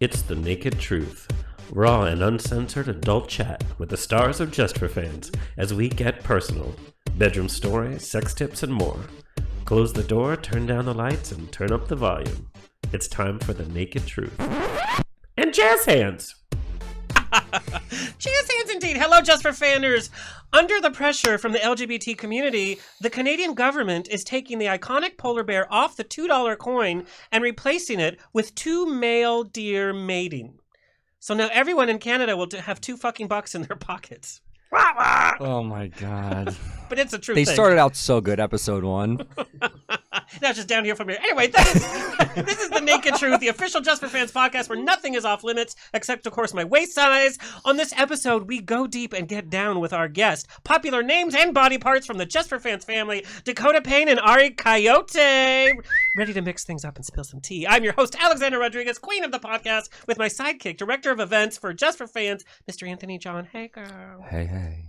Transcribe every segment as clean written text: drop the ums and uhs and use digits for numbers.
It's the naked truth. Raw and uncensored adult chat with the stars of Just for Fans as we get personal. Bedroom stories, sex tips, and more. Close the door, turn down the lights, and turn up the volume. It's time for the naked truth. And jazz hands! Jazz hands indeed. Hello, Just for Fanners. Under the pressure from the LGBT community, the Canadian government is taking the iconic polar bear off the $2 coin and replacing it with 2 male deer mating. So now everyone in Canada will have 2 fucking bucks in their pockets. Oh my god. But it's a true thing. They started out so good, episode 1. Now it's just down here from here. Anyway, this is the Naked Truth, the official Just for Fans podcast where nothing is off limits, except, of course, my waist size. On this episode, we go deep and get down with our guest. Popular names and body parts from the Just for Fans family, Dakota Payne and Ari Koyote. Ready to mix things up and spill some tea. I'm your host, Alexander Rodriguez, queen of the podcast, with my sidekick, director of events for Just for Fans, Mr. Anthony John. Hey, girl. Hey.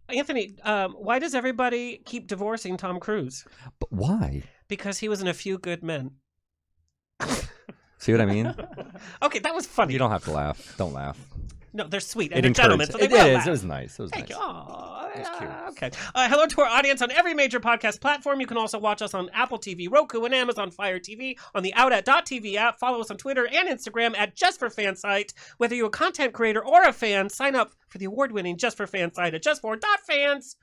Anthony, why does everybody keep divorcing Tom Cruise? But why? Because he was in A Few Good Men. See what I mean? Okay, that was funny. You don't have to laugh. Don't laugh. No, they're sweet and they're gentlemen, so they will laugh. It was nice. It was Thank nice. you. Aww, It was cute. Okay. Hello to our audience on every major podcast platform. You can also watch us on Apple TV, Roku, and Amazon Fire TV, on the OutAt.tv app. Follow us on Twitter and Instagram at JustForFans site. Whether you're a content creator or a fan, sign up for the award-winning Just for Fans site at JustFor.Fans.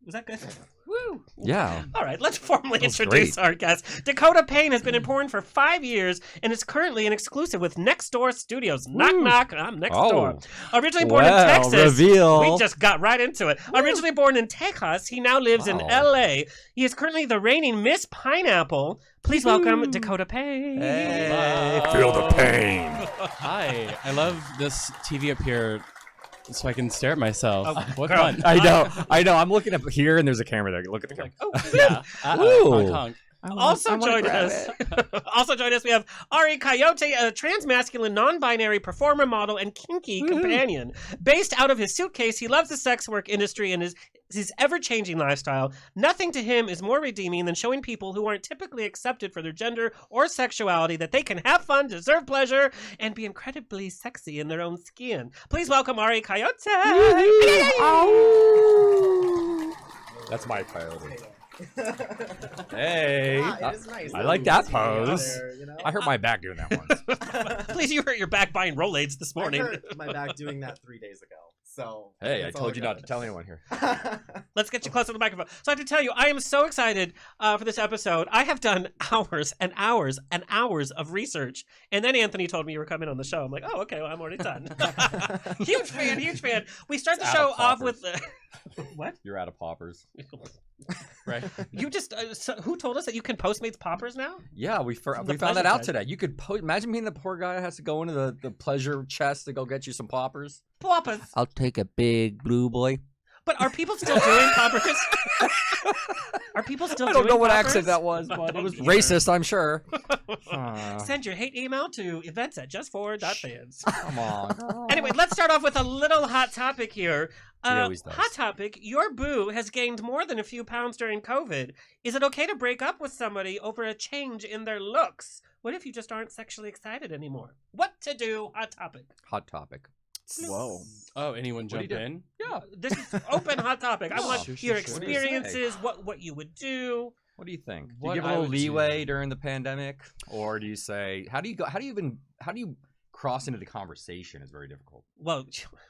Was that good? Woo! Yeah. All right, let's formally introduce our guest. Dakota Payne has been in porn for 5 years and is currently an exclusive with Next Door Studios. Knock, knock, I'm next door. Originally born in Texas. Reveal. We just got right into it. Originally born in Texas, he now lives in L.A. He is currently the reigning Miss Pineapple. Please welcome Dakota Payne. Hey. Feel the pain. Hi, I love this TV up here so I can stare at myself. Oh, what girl. fun. I know. I'm looking up here and there's a camera there. Look at the camera. Oh, Yeah. Ooh. Honk, honk. Also joining us, we have Ari Koyote, a transmasculine, non-binary performer, model, and kinky companion. Based out of his suitcase, he loves the sex work industry and his ever-changing lifestyle. Nothing to him is more redeeming than showing people who aren't typically accepted for their gender or sexuality that they can have fun, deserve pleasure, and be incredibly sexy in their own skin. Please welcome Ari Koyote. That's my priority. Hey. It is nice. I like that pose. There, you know? I hurt my back doing that once. Please, you hurt your back buying Rolaids this morning. I hurt my back doing that 3 days ago. So Hey, I that's all told you not to good. tell anyone here. Let's get you close to the microphone. So I have to tell you, I am so excited for this episode. I have done hours and hours and hours of research. And then Anthony told me you were coming on the show. I'm like, oh, okay, well, I'm already done. Huge fan, huge fan. We start the It's show out of off with... poppers. What? You're out of poppers. Right. You just... who told us that you can Postmates poppers now? Yeah, we found that pleasure out side. today. You could imagine being the poor guy that has to go into the pleasure chest to go get you some poppers. Poppers. I'll take a big blue boy. But are people still doing poppers? Are people still I doing don't know what poppers? accent that was, but it was Yeah. racist, I'm sure. Send your hate email to events at JustFor.Fans. Come on. Anyway, let's start off with a little hot topic here. He always does. Hot topic, your boo has gained more than a few pounds during COVID. Is it okay to break up with somebody over a change in their looks? What if you just aren't sexually excited anymore? What to do? Hot topic. Hot topic. Whoa. Oh, anyone jump do? in? Yeah, this is open hot topic. I want Sure, your sure, sure. experiences, what you would do. What do you think? Do What you give a I little would leeway do. during the pandemic, or do you say how do you cross into the conversation is very difficult Well,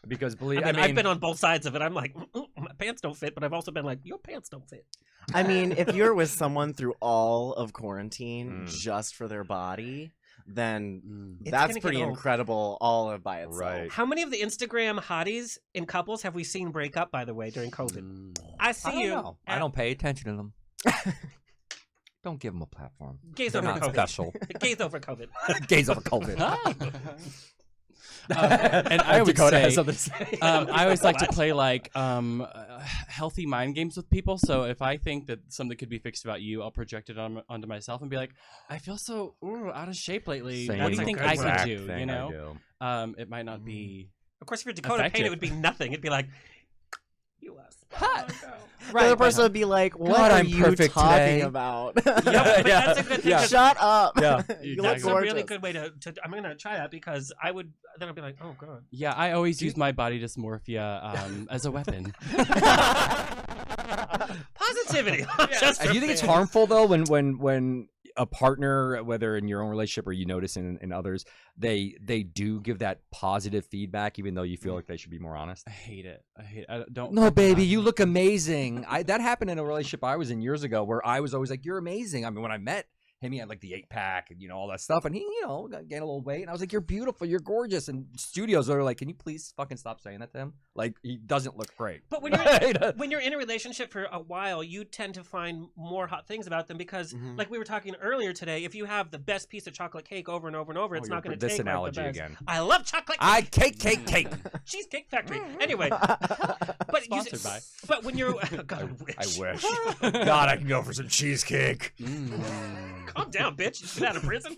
because I mean, I've been on both sides of it. I'm like, my pants don't fit, but I've also been like, your pants don't fit. I mean, if you're with someone through all of quarantine Mm. just for their body, then It's that's gonna pretty get old. incredible all by itself. Right. How many of the Instagram hotties in couples have we seen break up, by the way, during COVID? I see I don't you. know. I don't pay attention to them. Don't give them a platform. Gays They're over not COVID. special. Gays over COVID. Gays over COVID. And I would Dakota say, has something to say. I always like to What? play like healthy mind games with people. So if I think that something could be fixed about you, I'll project it onto myself and be like, I feel so out of shape lately. Same What do you That's a think good I exact could do? thing You I know, do. it might not be. Of course, if you're Dakota Payne, Effective. it would be nothing. It'd be like, U.S. Hot. The other person would be like, "What God, are I'm you perfect talking today." about?" Yeah, but that's a good thing. 'cause Shut up. Yeah. You look That's a gorgeous. really good way to. I'm gonna try that because I would. Then I'd be like, oh god. Yeah, I always use my body dysmorphia as a weapon. Positivity. Do you think it's harmful though when a partner, whether in your own relationship or you notice in others, they do give that positive feedback even though you feel like they should be more honest? I hate it. I don't. No, baby, you look amazing. That happened in a relationship I was in years ago where I was always like, "You're amazing." I mean, when I met him, he had like the 8-pack and all that stuff, and he gained a little weight, and I was like, "You're beautiful, you're gorgeous." And studios are like, "Can you please fucking stop saying that to him? Like, he doesn't look great." But when you're in a relationship for a while, you tend to find more hot things about them because, like we were talking earlier today, if you have the best piece of chocolate cake over and over and over, it's not going to this taste analogy like the best. again. I love chocolate cake. Cake. Cheesecake Factory. Anyway, but Sponsored by. But when you're, God, I wish. God, I can go for some cheesecake. Calm down, bitch. You get out of prison.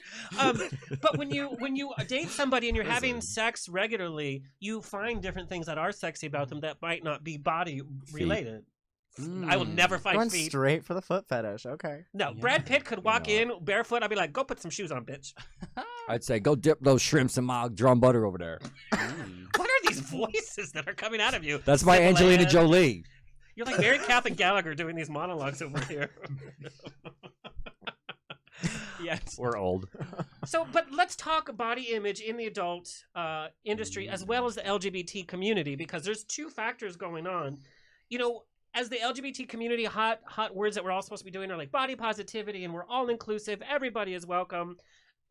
But when you date somebody and you're having sex regularly, you find different things that are sexy about them that might not be body related. I will never find Going feet. straight for the foot fetish. Okay. No, Brad Pitt could walk in barefoot. I'd be like, go put some shoes on, bitch. I'd say, go dip those shrimps in my drum butter over there. What are these voices that are coming out of you? That's my Simple Angelina Ann. Jolie. You're like Mary Catherine Gallagher doing these monologues over here. Yes. We're old. So, but let's talk body image in the adult industry as well as the LGBT community, because there's two factors going on. As the LGBT community, hot words that we're all supposed to be doing are like body positivity, and we're all inclusive. Everybody is welcome.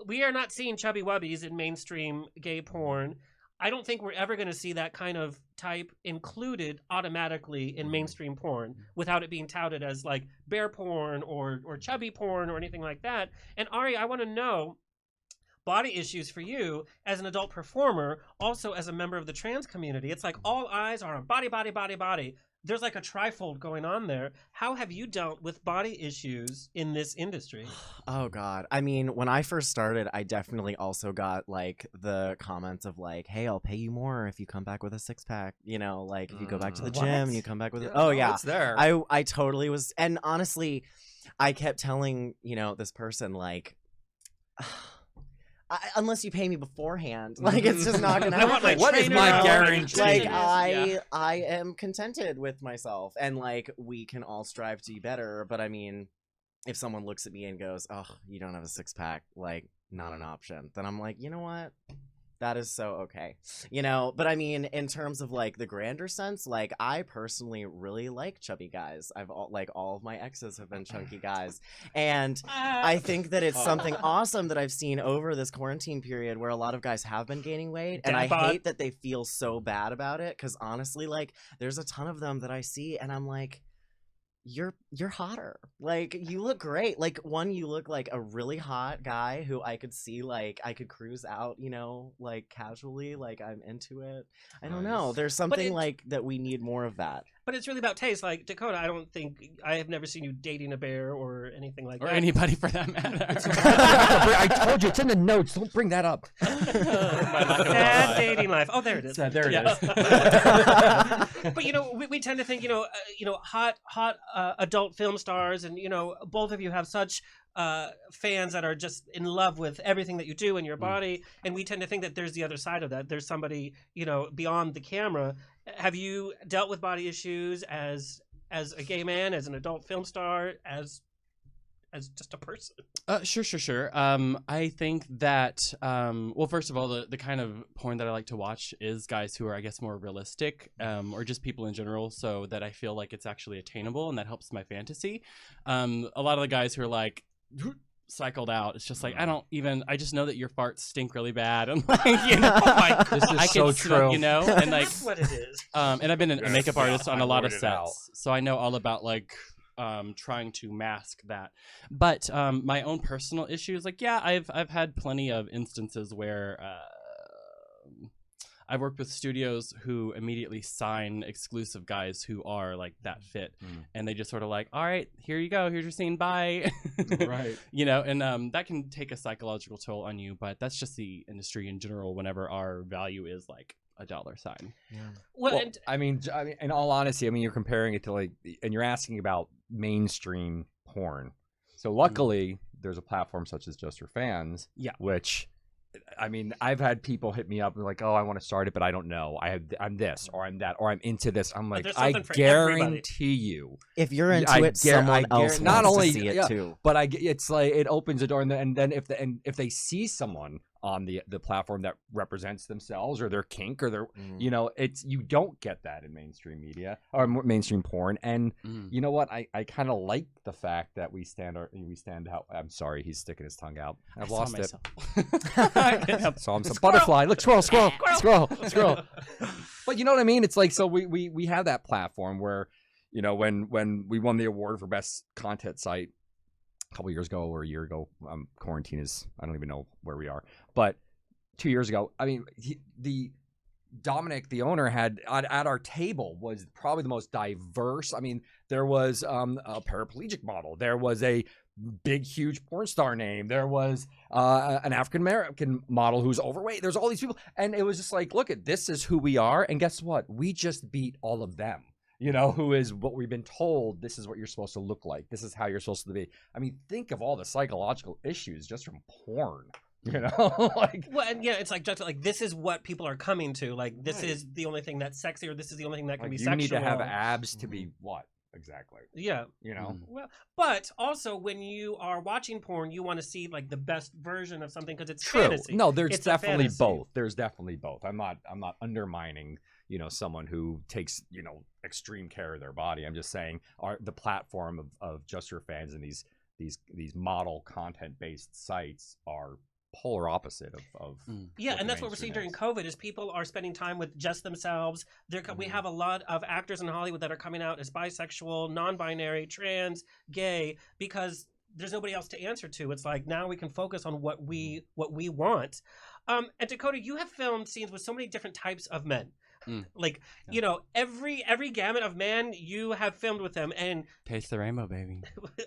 We are not seeing chubby wubbies in mainstream gay porn. I don't think we're ever going to see that kind of type included automatically in mainstream porn without it being touted as like bear porn or chubby porn or anything like that. And Ari, I want to know body issues for you as an adult performer, also as a member of the trans community. It's like all eyes are on body, body, body, body. There's like a trifold going on there. How have you dealt with body issues in this industry? Oh God. I mean, when I first started, I definitely also got like the comments of like, "Hey, I'll pay you more if you come back with a 6-pack." Like if you go back to the gym and you come back with it. Oh yeah. It's there. I totally was. And honestly, I kept telling, this person like, unless you pay me beforehand, like it's just not gonna I want happen. my What is my trainer, guarantee? Like Yeah. I am contented with myself, and like we can all strive to be better. But I mean, if someone looks at me and goes, "Oh, you don't have a 6-pack," like not an option, then I'm like, you know what? That is so okay. But I mean, in terms of like the grander sense, like I personally really like chubby guys. All of my exes have been chunky guys. And I think that it's something awesome that I've seen over this quarantine period where a lot of guys have been gaining weight. And I hate that they feel so bad about it. 'Cause honestly, like there's a ton of them that I see and I'm like, you're hotter. Like you look great. Like you look like a really hot guy who I could see, like I could cruise out, like casually, like I'm into it. I don't know. There's something like that we need more of that. But it's really about taste. Like Dakota, I have never seen you dating a bear or anything like Or that. anybody for that matter. I told you, it's in the notes. Don't bring that up. Sad dating life. Oh, there it is. There it is. But we tend to think hot adult film stars, and both of you have such fans that are just in love with everything that you do in your body, and we tend to think that there's the other side of that. There's somebody beyond the camera. Have you dealt with body issues as a gay man, as an adult film star, as just a person? Sure. I think that, well, first of all, the kind of porn that I like to watch is guys who are, I guess, more realistic, or just people in general, so that I feel like it's actually attainable, and that helps my fantasy. A lot of the guys who are like cycled out, it's just like, I just know that your farts stink really bad, and like, This is so true. and like, That's what it is. and I've been a makeup artist on a lot of worded it out. sets, so I know all about like trying to mask that. But my own personal issues, like, yeah, I've had plenty of instances where I've worked with studios who immediately sign exclusive guys who are like that fit, and they just sort of like, all right, here you go, here's your scene, bye. Right. And that can take a psychological toll on you, but that's just the industry in general. Whenever our value is like a dollar sign. Well, Well, and I mean, in all honesty, I mean, you're comparing it to like, and you're asking about mainstream porn. So luckily, there's a platform such as JustForFans, Yeah. which, I mean, I've had people hit me up and like, oh, I want to start it, but I don't know. I'm this, or I'm that, or I'm into this. I'm like, there's I something for everybody. guarantee you, If you're into I it, someone else not wants only to see it yeah, too. but it's like it opens a door, and then if they see someone on the platform that represents themselves or their kink or their you know, you don't get that in mainstream media or mainstream porn. And you know what, I kind of like the fact that we stand out. I'm sorry, he's sticking his tongue out. I've lost it. Saw him some butterfly. Look, squirrel. But you know what I mean? It's like, so we have that platform where, you know, when we won the award for best content site a couple years ago or a year ago, quarantine is, I don't even know where we are, but 2 years ago, I mean, Dominic, the owner, had at our table was probably the most diverse. I mean, there was a paraplegic model. There was a big, huge porn star name. There was an African American model who's overweight. There's all these people. And it was just like, look, this is who we are. And guess what? We just beat all of them. You know, who is what we've been told, this is what you're supposed to look like. This is how you're supposed to be. I mean, think of all the psychological issues just from porn. You know, like, well, and yeah, it's like just like this is what people are coming to. Like this is the only thing that's sexy, or this is the only thing that can be you sexual. need to have abs to be what exactly? Yeah, you know. Well, but also when you are watching porn, you want to see like the best version of something because it's fantasy. No, there's It's a definitely fantasy. both. There's definitely both. I'm not undermining, you know, someone who takes, you know, extreme care of their body. I'm just saying the platform of JustForFans and these model content based sites are polar opposite of yeah, and that's what we're seeing during COVID is people are spending time with just themselves. We have a lot of actors in Hollywood that are coming out as bisexual, non-binary, trans, gay, because there's nobody else to answer to. It's like now we can focus on what we want. And Dakota, you have filmed scenes with so many different types of men. Like, you know, every gamut of man you have filmed with them, and Taste the rainbow, baby.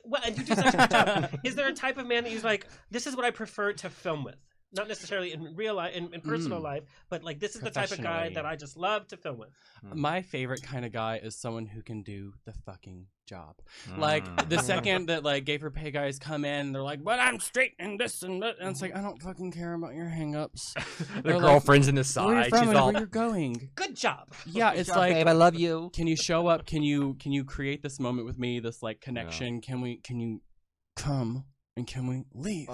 well, and you do such a good job. Is there a type of man that you're like, this is what I prefer to film with? Not necessarily in real life, in personal life, but like this is the type of guy that I just love to film with. My favorite kind of guy is someone who can do the fucking job. Like the second that like gay for pay guys come in, they're like, "But I'm straight and this and that," and it's like, I don't fucking care about your hangups. the girlfriend's in the Where you're side. from She's and all, where you're going. Good job. Yeah, it's like, babe, I love you. can you show up? Can you create this moment with me? This like connection? Can you come? And can we leave?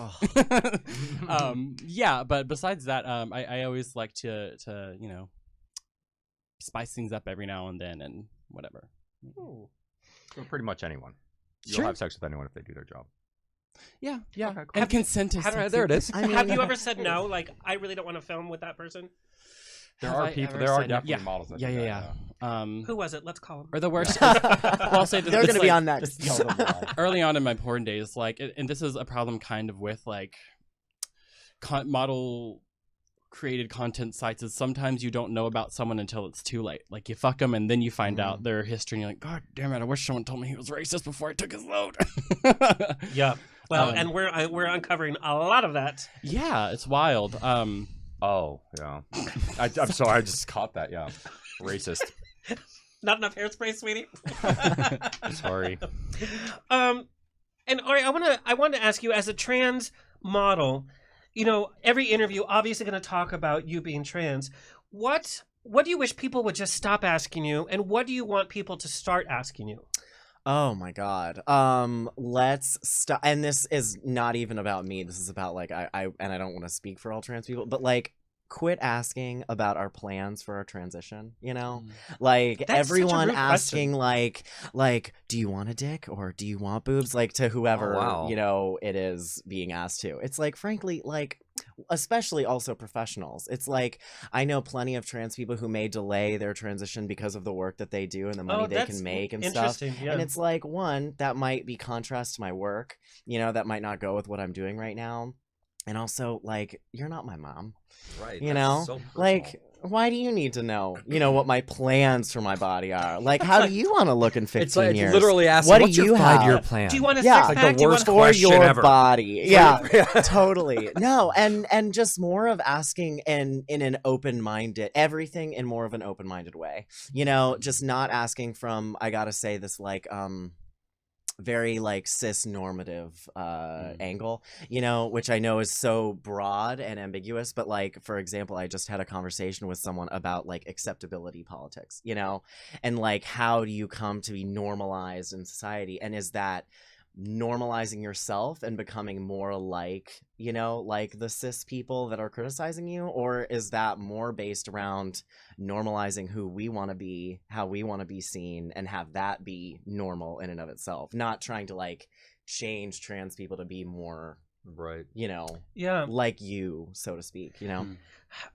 Yeah, but besides that, I always like to you know, spice things up every now and then and whatever. Well, pretty much anyone. You'll Sure. have sex with anyone if they do their job. Yeah. Okay, cool. And consent is sexy. There it is. Have you ever said no? Like, I really don't want to film with that person? There Have are I people. ever There are said no? definitely models that do that, Yeah. Who was it? Let's call him. Or the worst. Well, I'll say this. They're it's going to be like, on next. early on in my porn days, like, and this is a problem kind of with like model created content sites, is sometimes you don't know about someone until it's too late. Like you fuck them and then you find out their history and you're like, God damn it, I wish someone told me he was racist before I took his load. Yeah. Well, and we're uncovering a lot of that. Yeah, it's wild. Oh, yeah. I'm sorry. I just caught that. Yeah. Racist. Not enough hairspray, sweetie. Sorry. And Ari, I want to ask you, as a trans model, you know, every interview obviously going to talk about you being trans. What do you wish people would just stop asking you, and what do you want people to start asking you? Oh my God. Let's stop. And this is not even about me. This is about like I don't want to speak for all trans people, but like, quit asking about our plans for our transition, you know? Like, That's everyone such a rude asking like, do you want a dick or do you want boobs? Like, to whoever, you know, it is being asked to. It's like, frankly, like, especially also professionals. It's like, I know plenty of trans people who may delay their transition because of the work that they do and the money they can make and stuff. Yeah. And it's like, one, that might be contrast to my work, you know, that might not go with what I'm doing right now. And also, like, you're not my mom. Right. You know, so like Why do you need to know, what my plans for my body are? Like, how do you want to look in 15 years? It's literally asking, what what's do your you have? 5-year plan? Do you want a Yeah, six like pack? the worst for question your ever. body. Yeah, totally. No, and just more of asking in an open-minded, everything in more of an open-minded way. Just not asking from, I gotta say this, like, very like cis normative angle, which I know is so broad and ambiguous, but like, for example, I just had a conversation with someone about like acceptability politics, and like, how do you come to be normalized in society, and is that normalizing yourself and becoming more like like the cis people that are criticizing you, or is that more based around normalizing who we want to be, how we want to be seen, and have that be normal in and of itself, not trying to like change trans people to be more right, like you, so to speak,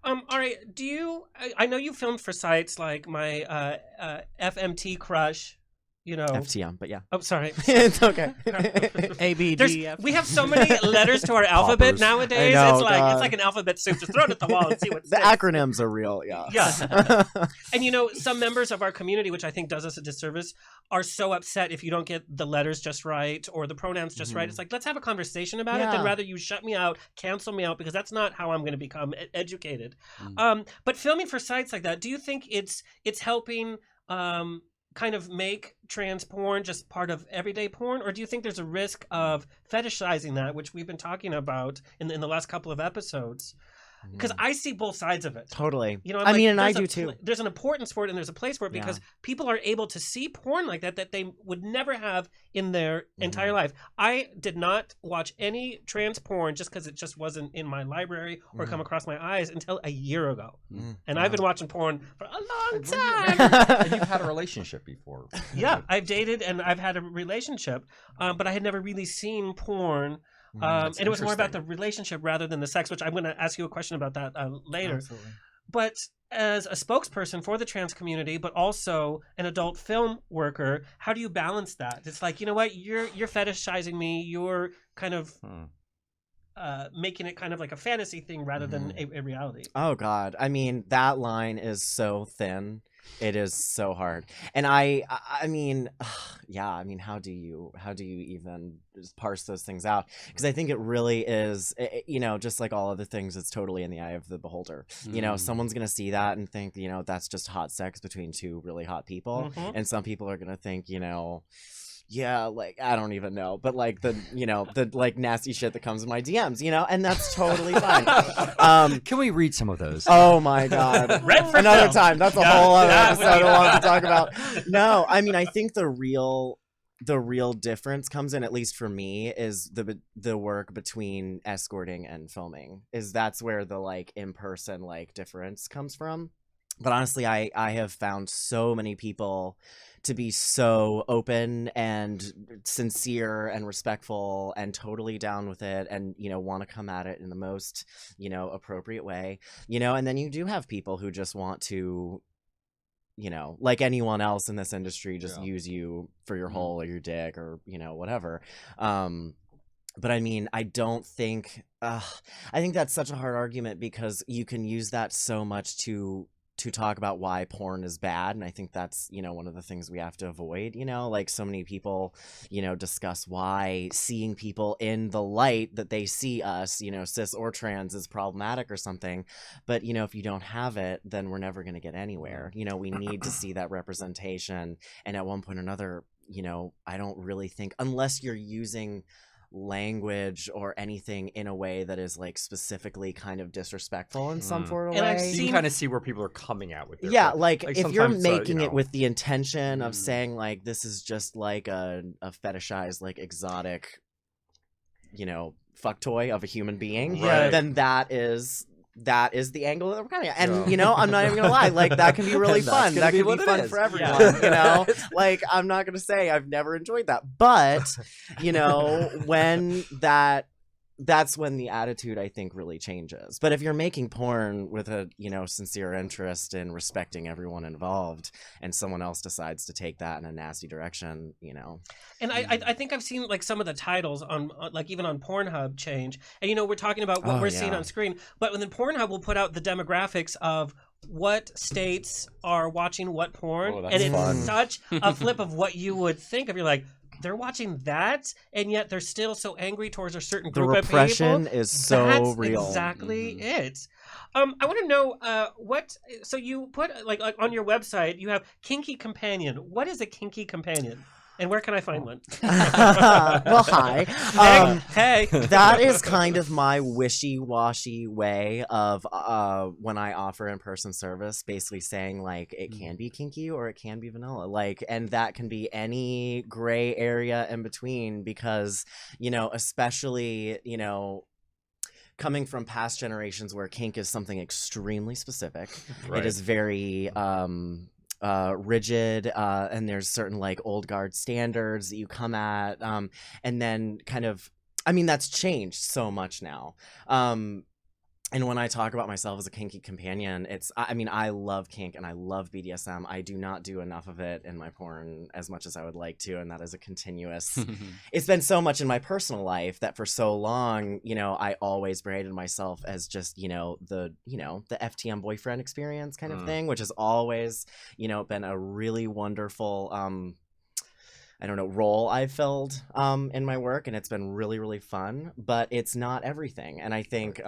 Ari, do you? I know you filmed for sites like my FMT crush. FTM, but yeah. Oh, sorry. It's okay. A, B, D, F. We have so many letters to our alphabet Poppers. nowadays. I know, it's like God. it's like an alphabet soup. Just throw it at the wall and see what The sticks. acronyms are real, yeah. Yeah. And some members of our community, which I think does us a disservice, are so upset if you don't get the letters just right or the pronouns just right. It's like, let's have a conversation about it, then rather you shut me out, cancel me out, because that's not how I'm going to become educated. But filming for sites like that, do you think it's helping kind of make trans porn just part of everyday porn, or do you think there's a risk of fetishizing that, which we've been talking about in the last couple of episodes? Because I see both sides of it. Totally. I'm I mean, and I there's do too. There's an importance for it, and there's a place for it, because people are able to see porn like that they would never have in their entire life. I did not watch any trans porn just because it just wasn't in my library or come across my eyes until a year ago. And I've been watching porn for a long time. And you've had a relationship before. Yeah, I've dated and I've had a relationship, but I had never really seen porn. And it was more about the relationship rather than the sex, which I'm going to ask you a question about that later. Absolutely. But as a spokesperson for the trans community, but also an adult film worker, how do you balance that? It's like, you know what, you're fetishizing me. You're kind of making it kind of like a fantasy thing rather than a reality. Oh God, I mean, that line is so thin. It is so hard. And I mean, yeah, I mean, how do you even just parse those things out? Because I think it really is, just like all other things, it's totally in the eye of the beholder. Someone's going to see that and think, that's just hot sex between two really hot people. And some people are going to think, yeah, like, I don't even know, but like the like nasty shit that comes in my DMs, and that's totally fine. Can we read some of those? Oh my God. Another film. time. That's a whole other episode I wanted to talk about. No, I mean, I think the real difference comes in, at least for me, is the work between escorting and filming. That's where the like in-person like difference comes from. But honestly, I have found so many people to be so open and sincere and respectful and totally down with it, and want to come at it in the most appropriate way, and then you do have people who just want to like anyone else in this industry, just use you for your hole or your dick or whatever. But I mean, I don't think I think that's such a hard argument, because you can use that so much to talk about why porn is bad, and I think that's one of the things we have to avoid. Like, so many people discuss why seeing people in the light that they see us, cis or trans, is problematic or something. But if you don't have it, then we're never going to get anywhere. We need to see that representation, and at one point or another, I don't really think, unless you're using language or anything in a way that is like specifically kind of disrespectful in some sort of And way. I've So you seen- can kind of see where people are coming at with their Yeah, stuff. like if you're sometimes, making you it know. with the intention of saying like this is just like a fetishized like exotic, fuck toy of a human being, Right. then that is the angle that we're coming at. And I'm not even gonna lie, like that can be really That's fun. gonna That be can be what it fun is. for everyone, Like, I'm not gonna say I've never enjoyed that. But, when that's when the attitude, I think, really changes. But if you're making porn with a, sincere interest in respecting everyone involved, and someone else decides to take that in a nasty direction, And I think I've seen like some of the titles on like even on Pornhub change. And we're talking about what we're seeing on screen, but then Pornhub will put out the demographics of what states are watching what porn, Oh, that's and it's fun. such a flip of what you would think of. You're like, they're watching that, and yet they're still so angry towards a certain The group of repression people. is so That's real. exactly it. I want to know what. So you put like on your website, you have kinky companion. What is a kinky companion, and where can I find one? Well, hi. Hey. That is kind of my wishy-washy way of when I offer in-person service, basically saying like it can be kinky or it can be vanilla, like, and that can be any gray area in between, because especially coming from past generations where kink is something extremely specific. Right. It is very rigid, and there's certain like old guard standards that you come at, and then kind of, I mean, that's changed so much now. And when I talk about myself as a kinky companion, I love kink and I love BDSM. I do not do enough of it in my porn as much as I would like to, and that is a continuous. It's been so much in my personal life that for so long, I always branded myself as just, the FTM boyfriend experience kind of thing, which has always, been a really wonderful, role I've filled in my work, and it's been really, really fun, but it's not everything. And I think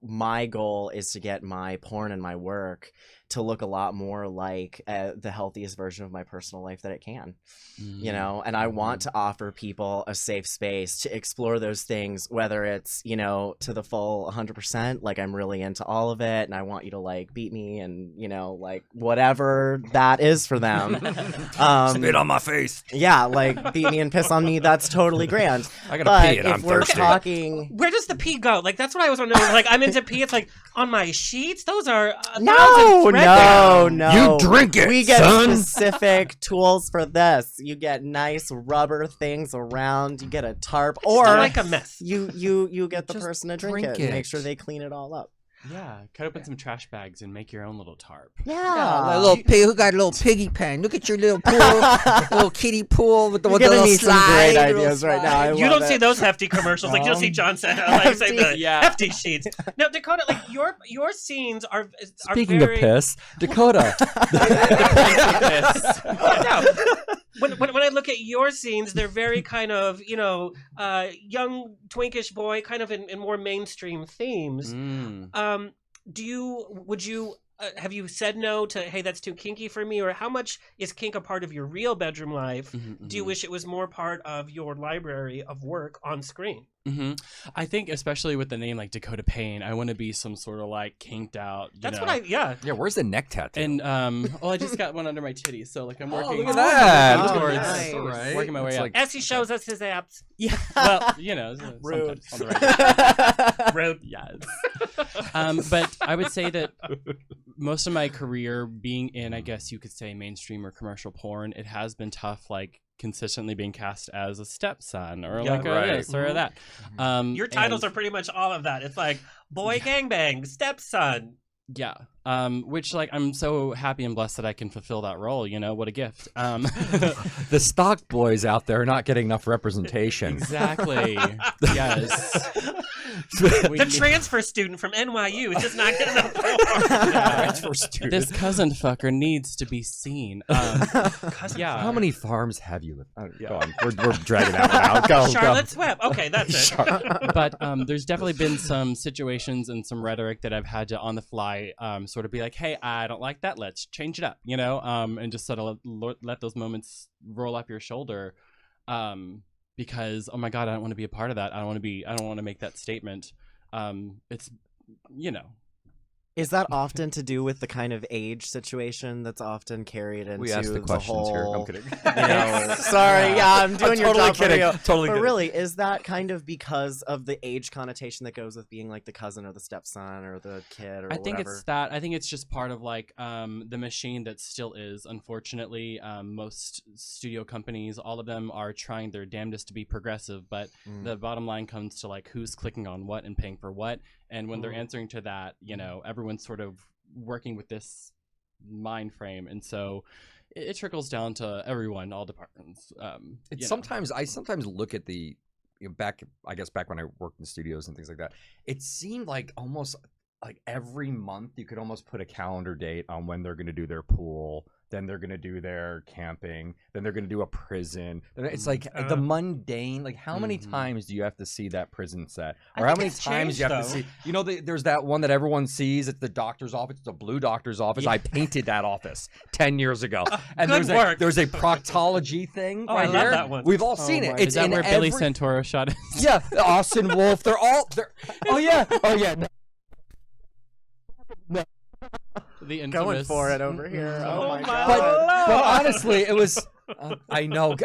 my goal is to get my porn and my work to look a lot more like the healthiest version of my personal life that it can, and I want to offer people a safe space to explore those things, whether it's, to the full 100%, like I'm really into all of it and I want you to like beat me and, like whatever that is for them. Spit on my face. Yeah, like beat me and piss on me. That's totally grand. I gotta pee and if I'm we're thirsty. talking, Where does the pee go? Like, that's what I was wondering. Like, I'm into pee. It's like on my sheets. Those are no. You drink it, We get son. specific tools for this. You get nice rubber things around. You get a tarp, or like a mess. you get the Just person to drink drink it and make it. little they clean it all up. Yeah, cut open some trash bags and make your own little tarp. Yeah, a little pig who got a little piggy pen. Look at your little pool, little kiddie pool with the You're with the giving little me some slide. great little ideas right now. I slide. You love don't see it. those hefty commercials. Like, you don't see John say the Yeah. hefty sheets. Now, Dakota, like your scenes are Speaking very... of piss, Dakota. No. When I look at your scenes, they're very kind of, young twinkish boy, kind of in more mainstream themes. Would you have you said no to, hey, that's too kinky for me, or how much is kink a part of your real bedroom life? Do you wish it was more part of your library of work on screen? I think especially with the name like Dakota Payne, I want to be some sort of like kinked out. That's what I Yeah, where's the neck tattoo? And well, I just got one under my titty, so like I'm working. look at that. working Oh, towards nice. All right. working my way It's up. like- As he shows us his abs. Yeah, well, Rude. sometimes on the right. Rude. Yes. But I would say that most of my career being in, I guess you could say, mainstream or commercial porn, it has been tough, like consistently being cast as a stepson or like right. a this or that. Your titles are pretty much all of that. It's like boy gangbang, stepson. Yeah. Which like I'm so happy and blessed that I can fulfill that role, what a gift. The stock boys out there are not getting enough representation. Exactly. Yes. The transfer student from NYU is just not getting enough porn. Transfer student. This cousin fucker needs to be seen. Yeah. How many farms have you lived? Oh, go on. We're dragging that one out. Go, Charlotte's Web. Okay, that's it. But there's definitely been some situations and some rhetoric that I've had to on the fly sort of be like, hey, I don't like that, let's change it up, and just sort of let those moments roll up your shoulder, because oh my god, I don't want to be a part of that. I don't want to make that statement. It's Is that often to do with the kind of age situation that's often carried into We asked the questions whole, here. I'm kidding. Sorry, I'm doing your totally job for kidding. you. Totally But kidding. really, is that kind of because of the age connotation that goes with being like the cousin or the stepson or the kid or I think whatever? it's that. I think it's just part of like the machine that still is. Unfortunately, most studio companies, all of them are trying their damnedest to be progressive, but the bottom line comes to like who's clicking on what and paying for what. And when they're answering to that, everyone's sort of working with this mind frame, and so it trickles down to everyone, all departments. Sometimes I look at the back when I worked in studios and things like that. It seemed like almost like every month you could almost put a calendar date on when they're going to do their pool, then they're going to do their camping, then they're going to do a prison. It's like the mundane, like how many times do you have to see that prison set? Or how many times do you have to see, you know, there's that one that everyone sees, it's the doctor's office, it's a blue doctor's office. I painted that office 10 years ago. And good work. there's a proctology thing Oh, right I love here. that one. We've all seen it. Is It's that in where Billy Santoro shot it? Yeah, Austin Wolf, they're oh yeah. The infamous... Going for it over here. Oh my my god. But honestly, it was. I know.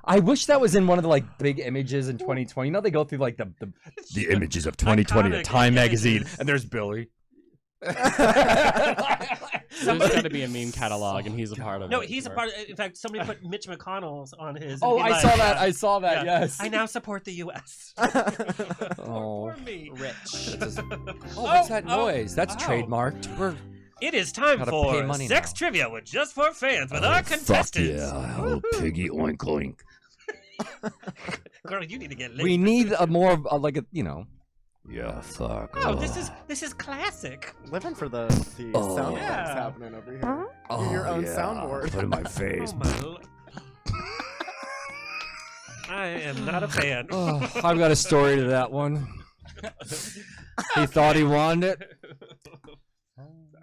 I wish that was in one of the like big images in 2020. You know, they go through like the images of 2020 Iconic at Time magazine, images. and there's Billy. There's going to be a meme catalog, and he's a part of it. No, he's a part of it. In fact, somebody put Mitch McConnell's on his. Oh, and be I like, saw that. I saw that. yeah, Yes. I now support the U.S. Oh. For me. Rich. Oh, what's that Oh, noise? That's oh. trademarked. We're It is time Gotta for pay money Sex now. Trivia with Just for Fans with our contestants. oh, piggy oink oink. Girl, you need to get laid. We need a more of like a Yeah, fuck. Oh, this is classic. Living for the Oh. sound Yeah. effects happening over here. Your own soundboard. Put it in my face. Oh my lord. I am not a fan. Oh, I've got a story to that one. He thought he wanted it.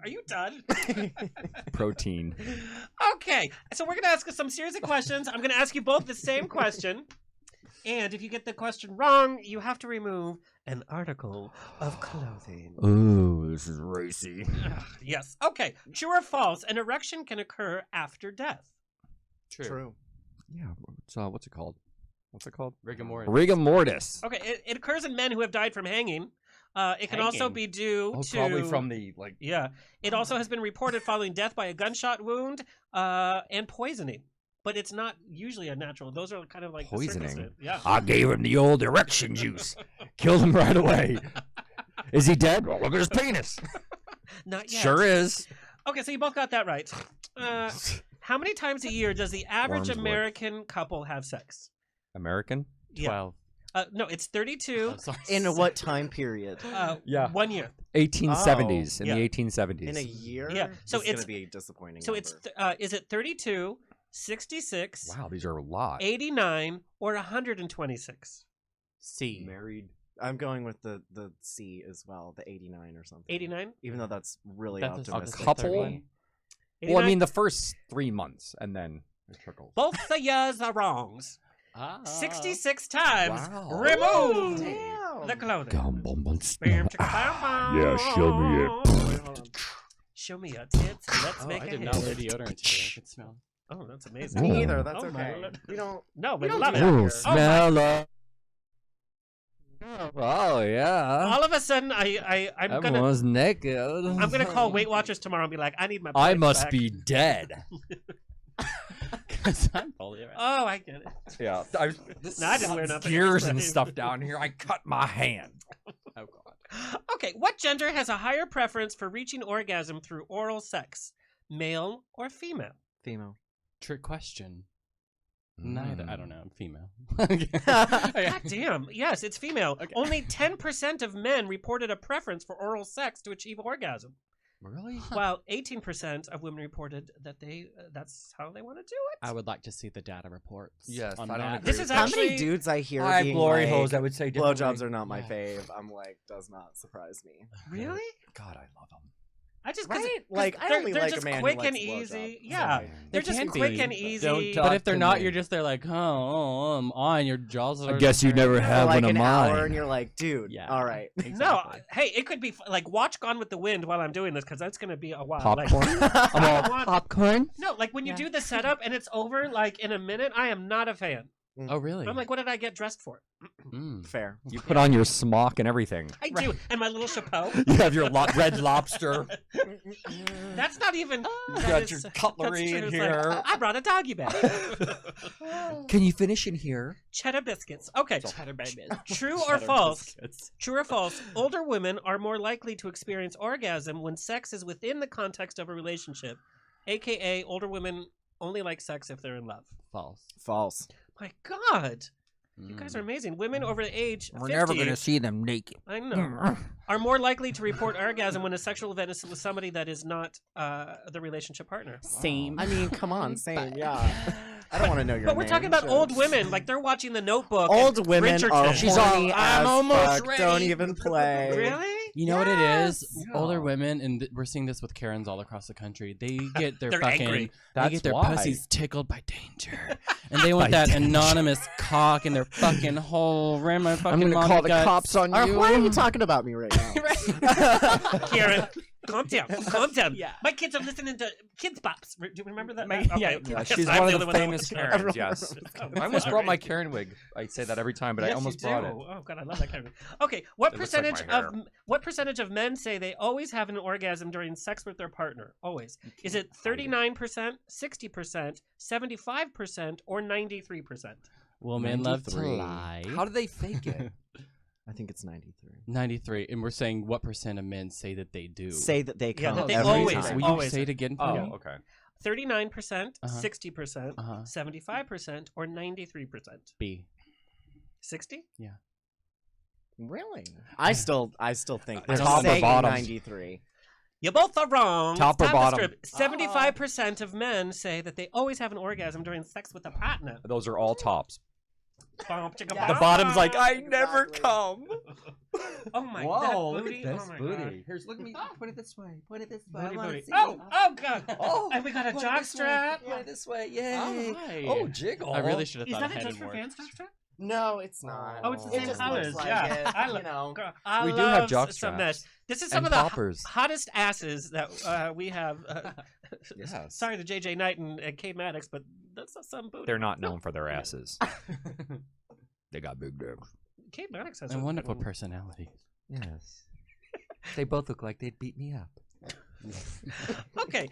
Are you done? Protein. Okay, so we're gonna ask us some serious questions. I'm gonna ask you both the same question, and if you get the question wrong, you have to remove an article of clothing. Ooh, this is racy. Yes. Okay. True or false? An erection can occur after death. True. Yeah, what's it called? What's it called? Rigor mortis. Rigor mortis. Okay. It occurs in men who have died from hanging. It can also Hanging. be due Oh, to probably from the like. Yeah. It also has been reported following death by a gunshot wound and poisoning. But it's not usually a natural. Those are kind of like the Poisoning? circumstance. Yeah. I gave him the old erection juice. Killed him right away. Is he dead? Well, look at his penis. Not yet. Sure is. Okay, so you both got that right. How many times a year does the average Wormswood. American couple have sex? American? 12. No, it's 32. Oh, sorry. In what time period? Yeah. 1 year. 1870s. In yeah. the 1870s. In a year? Yeah, so This is it's- gonna be a disappointing. So number. it's is it 32, 66, Wow, these are a lot. 89, or 126? C. Married. I'm going with the C as well, the 89 or something. 89? Even though that's really That does- optimistic. A couple? Third one? Well, I 89? mean, the first 3 months, and then it trickles. Both the years are wrongs. Ah. 66 times Wow. removed Damn. the clothing. Gum, bum, bum, Bam, snap. chicka, bam, bam. Yeah, show me it. Wait, hold on. Show me your tits. Let's Oh, make I a did hit. not wear deodorant today. I could smell. Oh, that's amazing. Me Ooh. either. That's Oh, my okay. Lord. We don't. No, but don't love do it. that Ooh, here. smell it. Oh, yeah. All of a sudden, I'm Everyone's naked. gonna call Weight Watchers tomorrow and be like, I need my. I points must back. be dead. Because I'm fully erect. Oh, I get it. Yeah. No, I didn't wear nothing. Gears and stuff down here. I cut my hand. Oh, God. Okay, what gender has a higher preference for reaching orgasm through oral sex? Male or female? Female. Trick question. Neither. I don't know. I'm female. God damn. Yes, it's female. Okay. Only 10% of men reported a preference for oral sex to achieve orgasm, Really? while 18% of women reported that that's how they want to do it. I would like to see the data reports. Yes, on I don't that. agree This is How actually many dudes I hear I have being glory like, holes. I would say differently. blowjobs are not my Yeah. fave. I'm like, does not surprise me. Really? God, I love them. I just Right? 'cause Like, I they're, only they're like a just man who quick likes and a blowjob. easy. Yeah, Sorry. they're They just can quick be, and but easy. don't talk But if they're to not, me. you're just there like, oh, I'm on your jaws. I guess you never For have like one of an hour, mine. and you're like, dude, Yeah. all right. No, Exactly. hey, it could be like watch Gone with the Wind while I'm doing this because that's gonna be a while. Like, Popcorn? I'm I all want- popcorn? no, like when you Yeah. do the setup and it's over like in a minute, I am not a fan. Oh, really? I'm like, what did I get dressed for? Mm. Fair. You put on your smock and everything. I do, and my little chapeau. You have your red lobster. That's not even. You that got is- your that's cutlery true. in It's here. like, I brought a doggy bag. Can you finish in here? Cheddar biscuits. Okay. Cheddar babies. True or Cheddar false? biscuits. True or false? Older women are more likely to experience orgasm when sex is within the context of a relationship, aka older women only like sex if they're in love. False. False. My God. You guys are amazing. Women over the age 50, We're never gonna see them naked. I know, are more likely to report orgasm when a sexual event is with somebody that is not the relationship partner. Same. I mean, come on, same. Yeah. I don't want to know your But we're name, talking about shit. old women. Like they're watching The Notebook. Old and women Bridgerton. are horny I'm as almost fuck. ready. Don't even play. Really? You know what it is? Yeah. Older women, and we're seeing this with Karens all across the country. They get their They're fucking, angry. they That's get their why. pussies tickled by danger, and they want that anonymous cock in their fucking hole. Ram my fucking I'm gonna mommy call the guts. cops on you. Why are you talking about me right now? Karen, calm down. Calm down. Yeah. My kids are listening to Kids Bops. Do you remember that? Yeah, Yeah, Yes, she's I'm one the of only the one that famous knows. Karens. Yes, I almost brought my Karen wig. I say that every time, but I Yes, almost you brought do. it. Oh god, I love that Karen. Okay, what It looks like percentage my of what percentage of men say they always have an orgasm during sex with their partner? Always. Is it 39%, 60%, 75%, or 93%? Well, men love to 93. lie. How do they fake it? I think it's 93. 93, and we're saying what percent of men say that they do. Say that they Yeah, come that they every always- time. Will you always. say it again? Oh, please? okay. 39%, Uh-huh. 60%, Uh-huh. 75%, or 93%? B. 60? Really? I still think I they're don't know. saying Top or bottom? 93. You both are wrong. Top It's or time to bottom? strip. 75% of men say that they always have an orgasm during sex with a partner. Those are all tops. Bump, chicka, Yeah. The bump. bottom's like, I never Exactly. come. Oh my Whoa, that look booty. at this Oh my booty. God. Here's, look at me. Put it this way. Put it this way. Booty, I wanna booty. see Oh, it. oh god. Oh, And we got a put it jock this way. strap. Put it this way. Yay. Oh, hi. Oh, jiggle. I really should have Is thought that a ahead Just and for more. Fans jock strap? No, it's not. Oh, it's the It same just colors. looks like Yeah. it, I you love- know. Girl, I We do have love jock some straps. mesh. This is some And of the poppers. hottest asses that we have. Yes. Sorry to JJ Knight and Kate Maddox, but that's some booty. They're not known for their asses. They got big dicks. Kate Maddox has And a wonderful good one. personalities. Yes. They both look like they'd beat me up. Okay,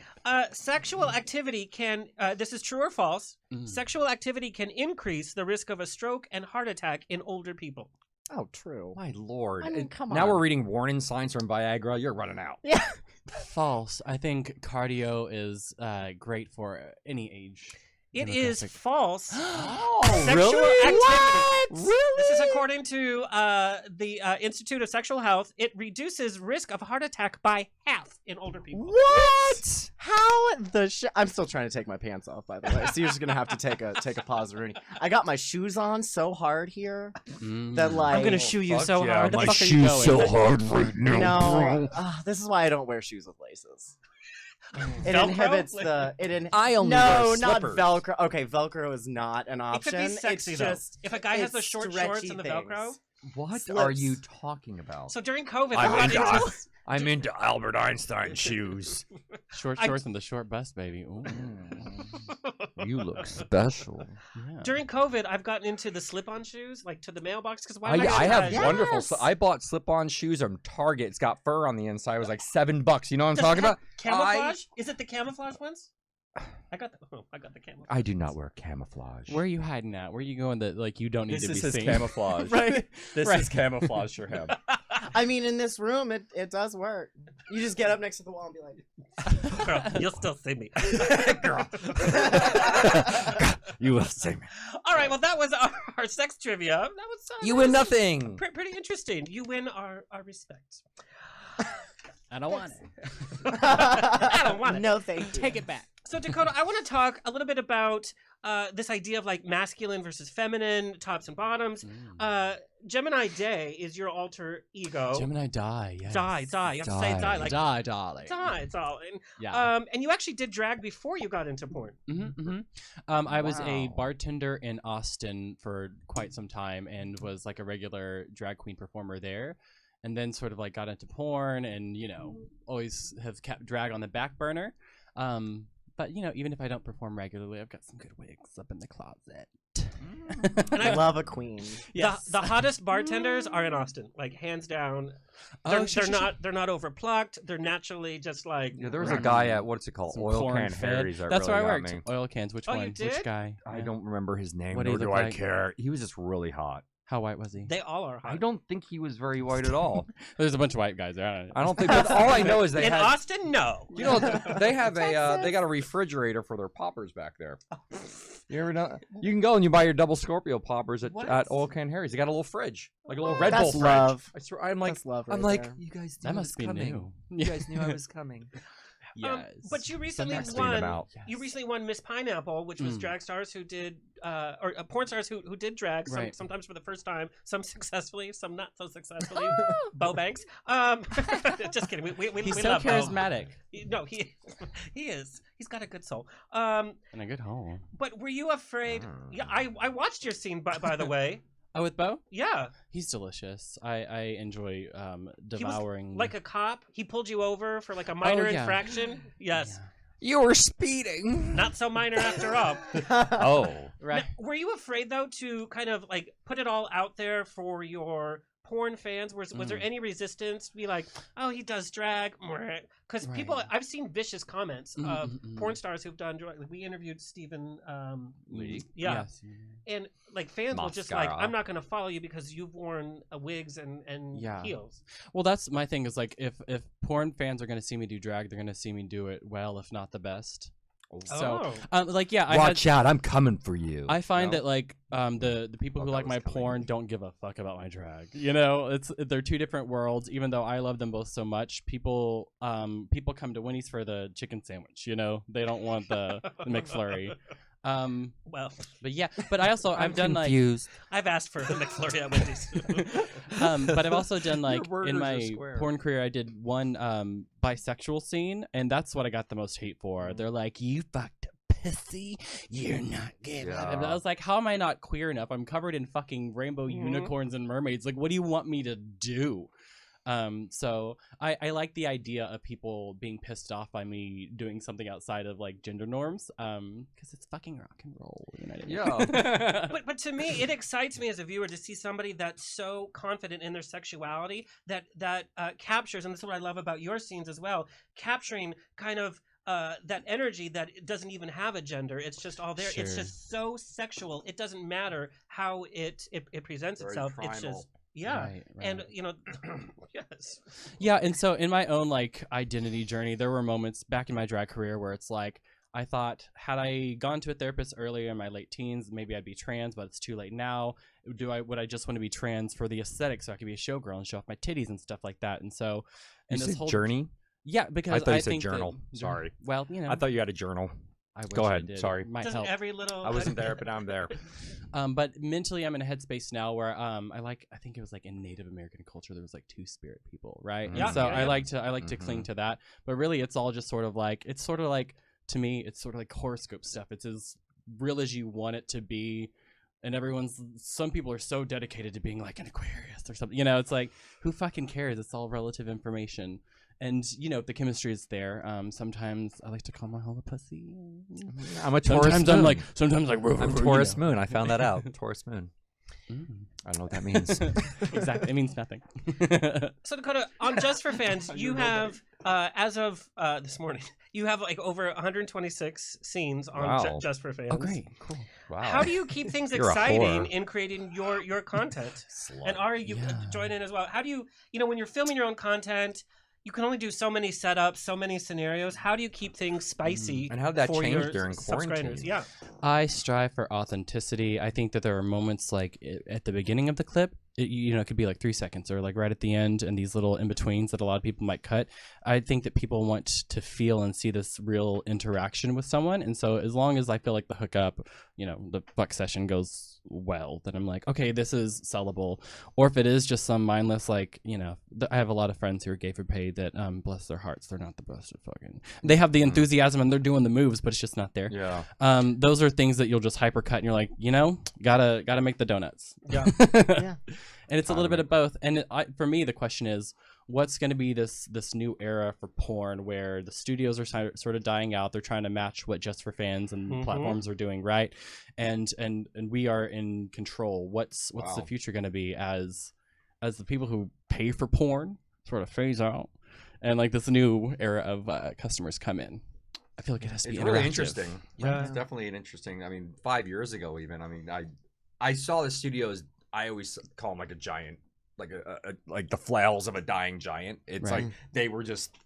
sexual activity can. This is true or false. Mm. Sexual activity can increase the risk of a stroke and heart attack in older people. Oh, true. My lord. I mean, come Now on. we're reading warning signs from Viagra. You're running out. False. I think cardio is great for any age. It is demographic. false. Oh, Sexual activity. What? This is according to the Institute of Sexual Health. It reduces risk of heart attack by half in older people. What? How the shit? I'm still trying to take my pants off, by the way. So you're just gonna have to take a pause, Rooney. I got my shoes on so hard here that like I'm gonna shoe you fuck so yeah, hard. my The fuck are you going? hard right no. This is why I don't wear shoes with laces. It Velcro? inhibits the. I only no, wear not slippers. Velcro. Okay, Velcro is not an It option. could be sexy it's though. just If a guy has the it's short stretchy shorts and the Velcro. things. What are Slips. you talking about? So during COVID, I'm I got into- into I'm into Albert Einstein shoes. Short I- shorts and the short bust, baby. Ooh. You look special. Yeah. during COVID. I've gotten into the slip-on shoes, like to the mailbox, because why? I would have shoes? wonderful. Yes. I bought slip-on shoes from Target. It's got fur on the inside. It was like $7. You know what I'm Does it talking have about? Camouflage? Is it the camouflage ones? I got the camouflage. I do not wear camouflage. Where are you hiding at? Where are you going that like you don't need This to is be his seen? camouflage. Right. This Right. is camouflage for him. I mean, in this room, it does work. You just get up next to the wall and be like, Girl, you'll still see me. Girl. You will see me. All right, well, that was our sex trivia. That was You that win was nothing. Pretty interesting. You win our respect. I don't want it. I don't want it. No, thank you. Take it back. So Dakota, I want to talk a little bit about this idea of like masculine versus feminine, tops and bottoms. Gemini Day is your alter ego. Gemini die. Yes. Die. You have to say die, like die, darling. die, darling. Yeah. And you actually did drag before you got into porn. I was a Wow. bartender in Austin for quite some time and was like a regular drag queen performer there. And then sort of like got into porn and, you know, always have kept drag on the back burner. But, you know, even if I don't perform regularly, I've got some good wigs up in the closet. And I love a queen. The hottest bartenders are in Austin, like hands down. They're not overplucked. They're naturally just like. Yeah, there was a guy at what's it called? Some Oil corn Can fed. Harry's. That That's really where I got worked. me. Oil cans. Which Oh, you one? did? Which guy? I Yeah. don't remember his name. What did Nor he do look I like? care. He was just really hot. How white was he? They all are hot. I don't think he was very white at all. There's a bunch of white guys there. I don't think. That's all I know is they in had. Austin, no. You know, they have a they got a refrigerator for their poppers back there. You ever know? You can go and you buy your double Scorpio poppers at What? Oil Can Harry's. They got a little fridge, like a little Red That's Bull love. fridge. I swear, I'm like, That's love I'm right like, there. you guys knew That I must was be coming. new. You guys knew I was coming. Yes. But you recently next thing won. about. You recently won Miss Pineapple, which was drag stars who did, or porn stars who did drag. Right. Sometimes for the first time, some successfully, some not so successfully. Bo Banks. Just kidding. He's we so love Bo. charismatic No, he is. He's got a good soul. and a good home. But were you afraid? Yeah, I watched your scene by the way. Oh, with Bo? Yeah, He's delicious. I enjoy he was devouring. like a cop. He pulled you over for like a minor yeah. infraction. Yes, You were speeding. not so minor after all. Oh, right. Now, were you afraid though to kind of like put it all out there for your porn fans? Was there any resistance to be like, oh, he does drag? Because people, Right. I've seen vicious comments of Mm-mm-mm. porn stars who've done drag. Like, we interviewed Stephen Lee? Yeah. Yes. And like fans will just like, Mascara. I'm not going to follow you because you've worn wigs and Yeah. heels. Well, that's my thing. Is like if porn fans are gonna see me do drag, they're gonna see me do it well, if not the best. So, like, yeah, watch out! I'm coming for you. I find No? that like the people Oh, who that like was my coming. porn don't give a fuck about my drag. You know, they're two different worlds. Even though I love them both so much, people come to Winnie's for the chicken sandwich. You know, they don't want the McFlurry. Well, But yeah, but I also I've done confused. I've asked for the McFlurry at Wendy's. but I've also done like burgers in are my square. porn career, I did one bisexual scene, and that's what I got the most hate for. They're like, "You fucked a pussy, you're not gay." Yeah. And I was like, "How am I not queer enough? I'm covered in fucking rainbow unicorns and mermaids. Like, what do you want me to do?" So I like the idea of people being pissed off by me doing something outside of like gender norms, because it's fucking rock and roll. You know what I mean? Yeah. But to me, it excites me as a viewer to see somebody that's so confident in their sexuality that captures, and this is what I love about your scenes as well, capturing kind of that energy that it doesn't even have a gender. It's just all there. It's Sure. just so sexual. It doesn't matter how it presents Very itself. It's primal. just yeah. Right, right. And you know, yes. Yeah, and so in my own like identity journey, there were moments back in my drag career where it's like I thought, had I gone to a therapist earlier in my late teens, maybe I'd be trans, but it's too late now. Would I just want to be trans for the aesthetic so I could be a showgirl and show off my titties and stuff like that? And so, and You this said whole journey. yeah, because I thought you said think that- journal. Sorry. Well, you know, I thought you had a journal. I wish Go I ahead, did. sorry. It might Doesn't help. every little I wasn't there, but I'm there. But mentally, I'm in a headspace now where I think it was like in Native American culture there was like two spirit people, right? Yeah, And so yeah, I yeah. like to cling to that. But really, it's all just sort of like to me, it's sort of like horoscope stuff. It's as real as you want it to be. And some people are so dedicated to being like an Aquarius or something. You know, it's like, who fucking cares? It's all relative information. And, you know, the chemistry is there. Sometimes I like to call my hole a pussy. I'm a Taurus Sometimes moon. I'm Taurus moon. I found that out. Taurus moon. Mm. I don't know what that means. Exactly. It means nothing. So Dakota, on Just for Fans, you have, as of this morning, you have like over 126 scenes on Wow. Just for Fans. Oh, great. Cool. Wow. How do you keep things You're a exciting whore. in creating your content? Slut. And Ari, you Yeah. join in as well. How do you know, when you're filming your own content, you can only do so many setups, so many scenarios. How do you keep things spicy? And how did that for change your during subscribers? quarantine? Yeah. I strive for authenticity. I think that there are moments like at the beginning of the clip, it could be like 3 seconds or like right at the end, and these little in-betweens that a lot of people might cut. I think that people want to feel and see this real interaction with someone. And so as long as I feel like the hookup, the fuck session goes well, then I'm like, okay, this is sellable. Or if it is just some mindless, like, I have a lot of friends who are gay for pay that, bless their hearts, they're not the best at fucking. They have the enthusiasm and they're doing the moves, but it's just not there. Yeah. Those are things that you'll just hypercut and you're like, gotta make the donuts. Yeah. Yeah. And it's a little bit of both. And for me, the question is, what's going to be this new era for porn where the studios are sort of dying out? They're trying to match what Just for Fans and platforms are doing, right? And we are in control. What's the future going to be as the people who pay for porn sort of phase out, and like this new era of customers come in? I feel like it has to be It's really interactive. interesting. Yeah, it's definitely an interesting. I mean, 5 years ago, even. I mean, I saw the studios. I always call them like a giant, like like the flails of a dying giant. It's Right. like they were just.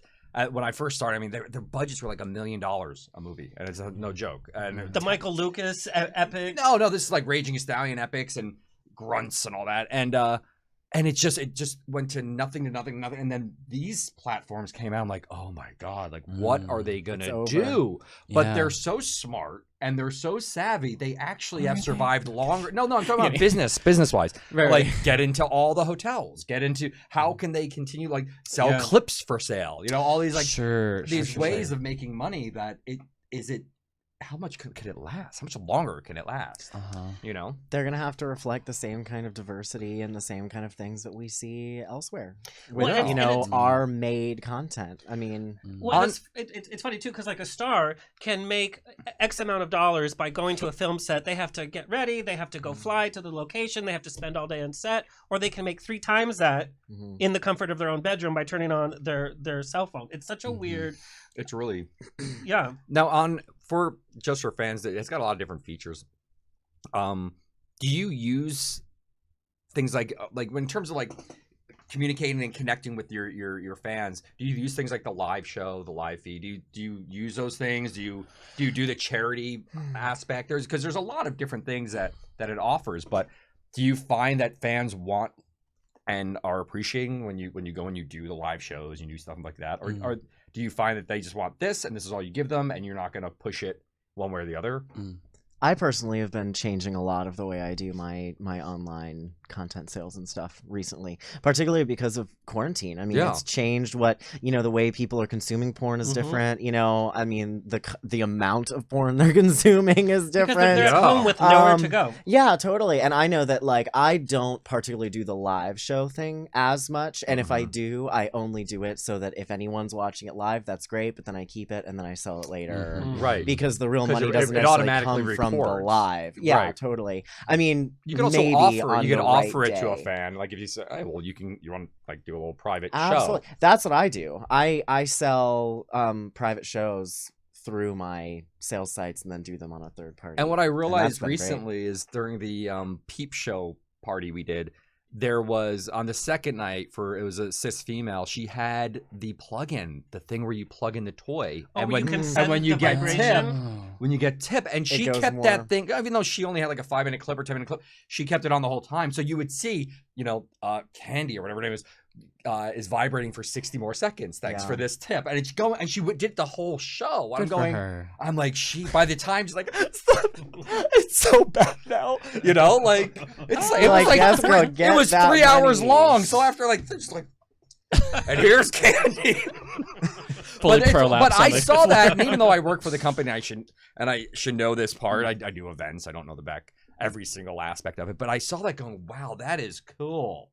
when I first started, I mean, their budgets were like $1 million a movie, and it's no joke. And The Michael Lucas epic. no, this is like Raging Stallion epics and grunts and all that, and it just went to nothing, and then these platforms came out. I'm like, oh my god, like what are they gonna do? But they're so smart and they're so savvy. They actually have survived longer. No, I'm talking about business wise. Right. Like get into all the hotels, get into how can they continue like sell clips for sale? You know, all these like these ways of making money. That how much could it last? How much longer can it last? You know, they're gonna have to reflect the same kind of diversity and the same kind of things that we see elsewhere with our made content. I mean, it's funny too because like a star can make X amount of dollars by going to a film set. They have to get ready, they have to go fly to the location, they have to spend all day on set, or they can make 3 times that in the comfort of their own bedroom by turning on their cell phone. It's such a weird. It's really Now for Just for Fans, it's got a lot of different features. Do you use things like in terms of like communicating and connecting with your fans? Do you use things like the live show, the live feed? Do you use those things? Do you do the charity aspect? There's a lot of different things that it offers, but do you find that fans want and are appreciating when you go and you do the live shows and you do stuff like that, or do you find that they just want this and this is all you give them and you're not going to push it one way or the other? I personally have been changing a lot of the way I do my online content sales and stuff recently, particularly because of quarantine. I mean, it's changed what, the way people are consuming porn is different. I mean, the amount of porn they're consuming is different. Because they're at home with nowhere to go. Yeah, totally. And I know that like I don't particularly do the live show thing as much. And if I do, I only do it so that if anyone's watching it live, that's great. But then I keep it and then I sell it later. Right. Because the real money doesn't necessarily come from the live. Yeah, totally. I mean, you can also offer it to a fan. Like if you say, hey, well, you want to like do a little private show. That's what I do. I sell private shows through my sales sites and then do them on a third party. And what I realized recently is during the Peep Show party we did, there was on the second night it was a cis female. She had the plug-in, the thing where you plug in the toy, and when you get tip, and she kept that thing, even though she only had like a 5-minute clip or 10-minute clip, she kept it on the whole time. So you would see, Candy or whatever her name is vibrating for 60 more seconds. Thanks for this tip, and it's going, and she did the whole show. I'm like, by the time she's like, it's so bad now, like it was 3 hours long. So after just like, and here's Candy. But I saw that, and even though I work for the company, I should know this part. I do events. I don't know every single aspect of it, but I saw that going, wow, that is cool.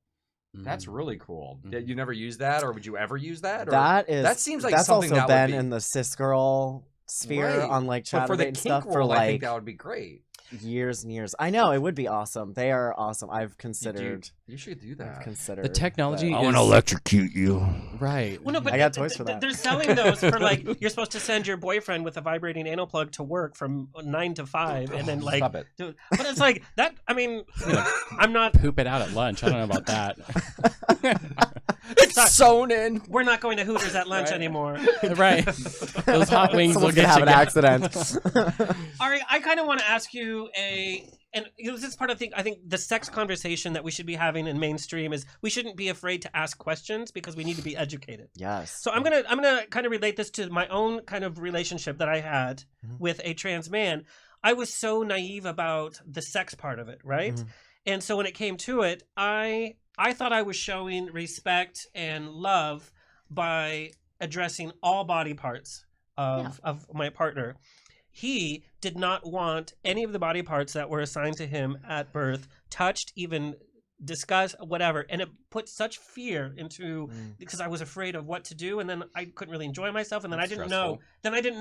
That's really cool. You never use that, or would you ever use that? Or, that seems like that's something also that been would be in the cis girl sphere on like chat for the and kink stuff world, for I think that would be great. Years and years. I know it would be awesome. They are awesome. I've considered. You should do that. I've considered the technology. I want to electrocute you. Right. Well, no, but I got toys for that. They're selling those for like you're supposed to send your boyfriend with a vibrating anal plug to work from 9 to 5, and then like. Stop it. But it's like that. I mean, I'm not poop it out at lunch. I don't know about that. It's sewn in. We're not going to Hooters at lunch anymore. Right. Those hot wings will get have you an accident. Ari, I kind of want to ask you and this is part of the thing. I think the sex conversation that we should be having in mainstream is we shouldn't be afraid to ask questions because we need to be educated. Yes. So I'm gonna kind of relate this to my own kind of relationship that I had with a trans man. I was so naive about the sex part of it, right? And so when it came to it, I thought I was showing respect and love by addressing all body parts of my partner. He did not want any of the body parts that were assigned to him at birth touched, even discussed, whatever. And it put such fear into because I was afraid of what to do, and then I couldn't really enjoy myself, and then I didn't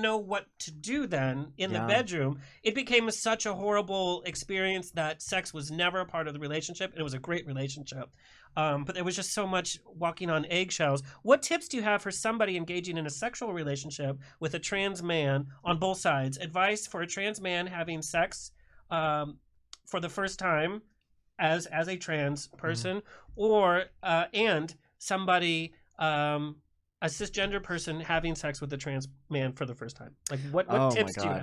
know what to do then in the bedroom. It became such a horrible experience that sex was never a part of the relationship, and it was a great relationship. But there was just so much walking on eggshells. What tips do you have for somebody engaging in a sexual relationship with a trans man on both sides? Advice for a trans man having sex for the first time as a trans person, or and somebody a cisgender person having sex with a trans man for the first time? Like, what Oh my tips do you God.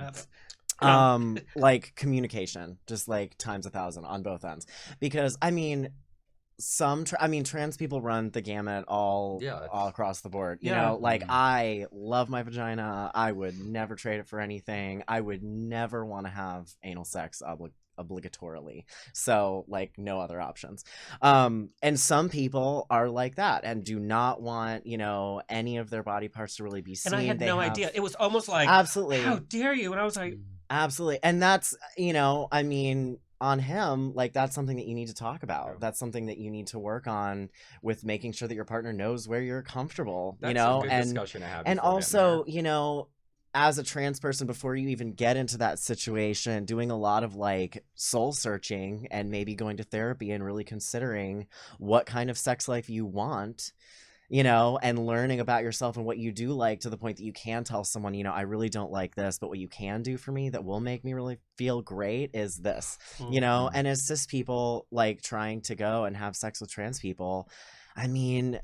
have? Like communication, just like times 1,000 on both ends, because I mean, trans people run the gamut all across the board. You know, like I love my vagina. I would never trade it for anything. I would never want to have anal sex obligatorily, so like no other options. And some people are like that and do not want, you know, any of their body parts to really be seen. And I had no idea. It was almost like, absolutely, how dare you? And I was like, absolutely. And that's, you know, I mean, on him, like that's something that you need to talk about. That's something that you need to work on with making sure that your partner knows where you're comfortable. That's you know, a good discussion to have. And before also, you know, as a trans person, before you even get into that situation, doing a lot of like soul searching and maybe going to therapy and really considering what kind of sex life you want, you know, and learning about yourself and what you do like, to the point that you can tell someone, you know, I really don't like this, but what you can do for me that will make me really feel great is this, you know. And as cis people like trying to go and have sex with trans people, I mean,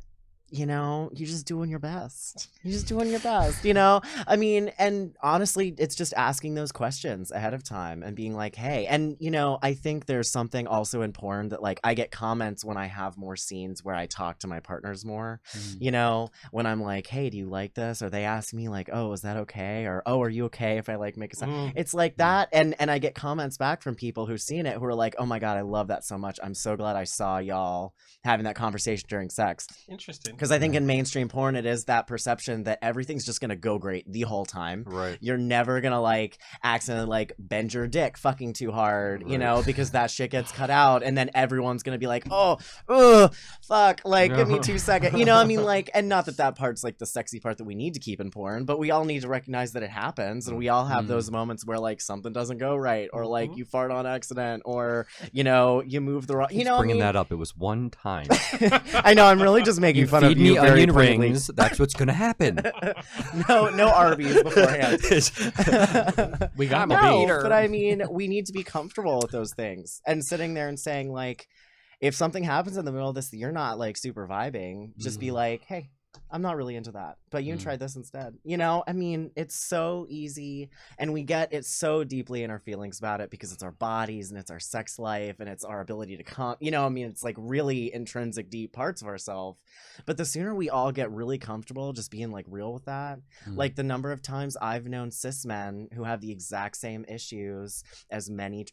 you know, you're just doing your best. You're just doing your best, you know? I mean, and honestly, it's just asking those questions ahead of time and being like, hey, and, you know, I think there's something also in porn that, like, I get comments when I have more scenes where I talk to my partners more, you know, when I'm like, hey, do you like this? Or they ask me, like, oh, is that okay? Or, oh, are you okay if I, like, make a sound? It's like that. And I get comments back from people who've seen it who are like, oh my God, I love that so much. I'm so glad I saw y'all having that conversation during sex. interesting. Because I think in mainstream porn, it is that perception that everything's just going to go great the whole time. Right. You're never going to like accidentally like bend your dick fucking too hard, you know, because that shit gets cut out. And then everyone's going to be like, oh, fuck, like give me 2 seconds. You know, I mean, like, and not that that part's like the sexy part that we need to keep in porn, but we all need to recognize that it happens. And we all have those moments where like something doesn't go right, or like you fart on accident, or, you know, you move the wrong, you know, bringing that up. It was one time. I know, I'm really just making fun of you. Very onion pointedly. rings. That's what's gonna happen. No Arby's beforehand. We got no, but I mean, we need to be comfortable with those things, and sitting there and saying like, if something happens in the middle of this that you're not like super vibing, just be like, hey, I'm not really into that, but you can try this instead. You know, I mean, it's so easy, and we get it so deeply in our feelings about it because it's our bodies and it's our sex life and it's our ability to come, you know, I mean, it's like really intrinsic deep parts of ourselves. But the sooner we all get really comfortable just being like real with that, like the number of times I've known cis men who have the exact same issues as many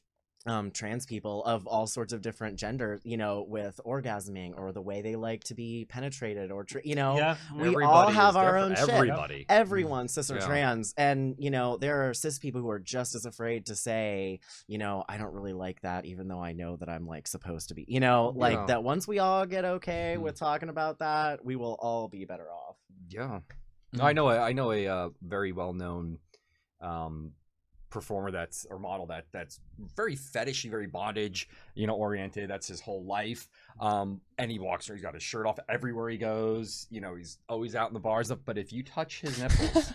trans people of all sorts of different genders, you know, with orgasming or the way they like to be penetrated, or you know, we all have our own shit. Everyone, cis or trans, and you know, there are cis people who are just as afraid to say, you know, I don't really like that, even though I know that I'm like supposed to be, you know, like that. Once we all get okay with talking about that, we will all be better off. Yeah, I know a very well known performer or model that's very fetishy, very bondage, you know, oriented. That's his whole life. And he walks around, he's got his shirt off everywhere he goes, you know, he's always out in the bars. But if you touch his nipples,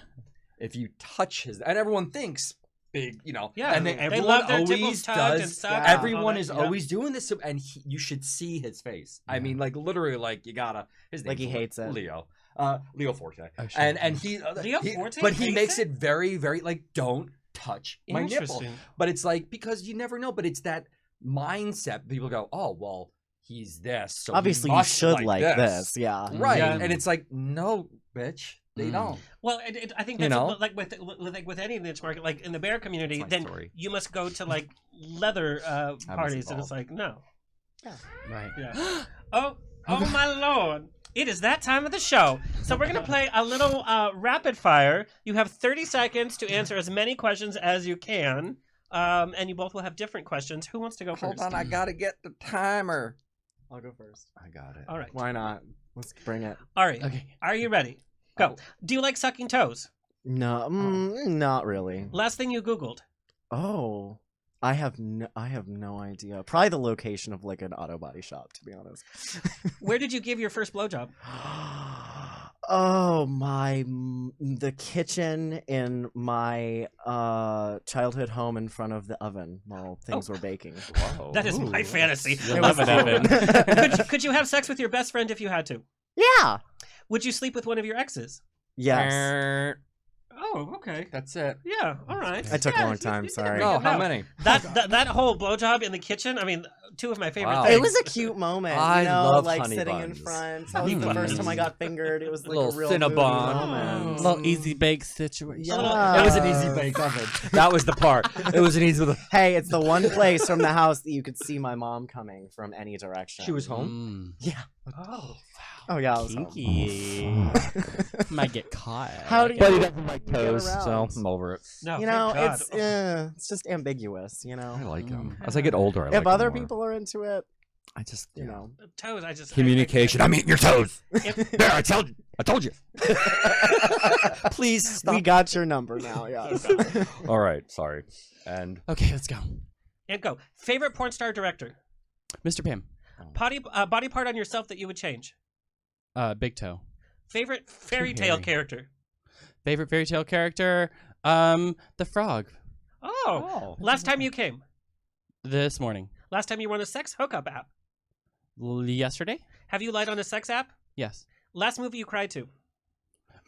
and everyone thinks big, you know, and everyone love their always does. Everyone is always doing this, and you should see his face. I mean, like literally, like you gotta. His like he hates it. Leo Forte, and he Forte, but he makes it very, very like, don't touch my nipple. But it's like, because you never know, but it's that mindset. People go, oh well, he's this, so obviously you should like this. Yeah, right. Yeah. And it's like, no, bitch, they don't. Well, I think that's, you know, like with any niche market, like in the bear community, then you must go to like leather parties, and it's like, no, right, oh my lord. It is that time of the show. So we're going to play a little rapid fire. You have 30 seconds to answer as many questions as you can. And you both will have different questions. Who wants to go first? Hold on, I got to get the timer. I'll go first. I got it. All right. Why not? Let's bring it. All right. Okay. Are you ready? Go. Do you like sucking toes? No, not really. Last thing you Googled? Oh, I have no idea. Probably the location of like an auto body shop, to be honest. Where did you give your first blowjob? Oh, the kitchen in my childhood home in front of the oven while things were baking. Whoa. That is my fantasy. I love an oven. Could you have sex with your best friend if you had to? Yeah. Would you sleep with one of your exes? Yes. Oh, okay. That's it. Yeah, all right. I took a Yeah, long time, you did sorry. pretty No, good. how many? That whole blowjob in the kitchen. I mean, two of my favorite Wow. things. It was a cute moment. I you know, love like honey sitting buns. in front. That was the first time I got fingered. It was like Little a real moody Cinnabon. moment. Little easy bake situation. Yeah. It was an easy bake oven. That was the part. It was an easy. Hey, it's the one place from the house that you could see my mom coming from any direction. She was home. Yeah. Oh, Oh yeah, I was kinky. Might get caught. How do you- But he doesn't like Get toes, so around. I'm over it. No, you thank know, God. it's just ambiguous. You know, I like him. As I get older, I like if other him more. people are into it, I just you know. Toes. I just communication. I'm eating your toes. If- There, I told you. Please stop. We got your number now. Yeah. All right, sorry. And Okay, let's go. And go. Favorite porn star director. Mr. Pam. Body part on yourself that you would change. Big toe. Favorite fairy tale hairy. character. Favorite fairy tale character? The frog. Oh. Last time you came. This morning. Last time you were on a sex hookup app. Yesterday? Have you lied on a sex app? Yes. Last movie you cried to.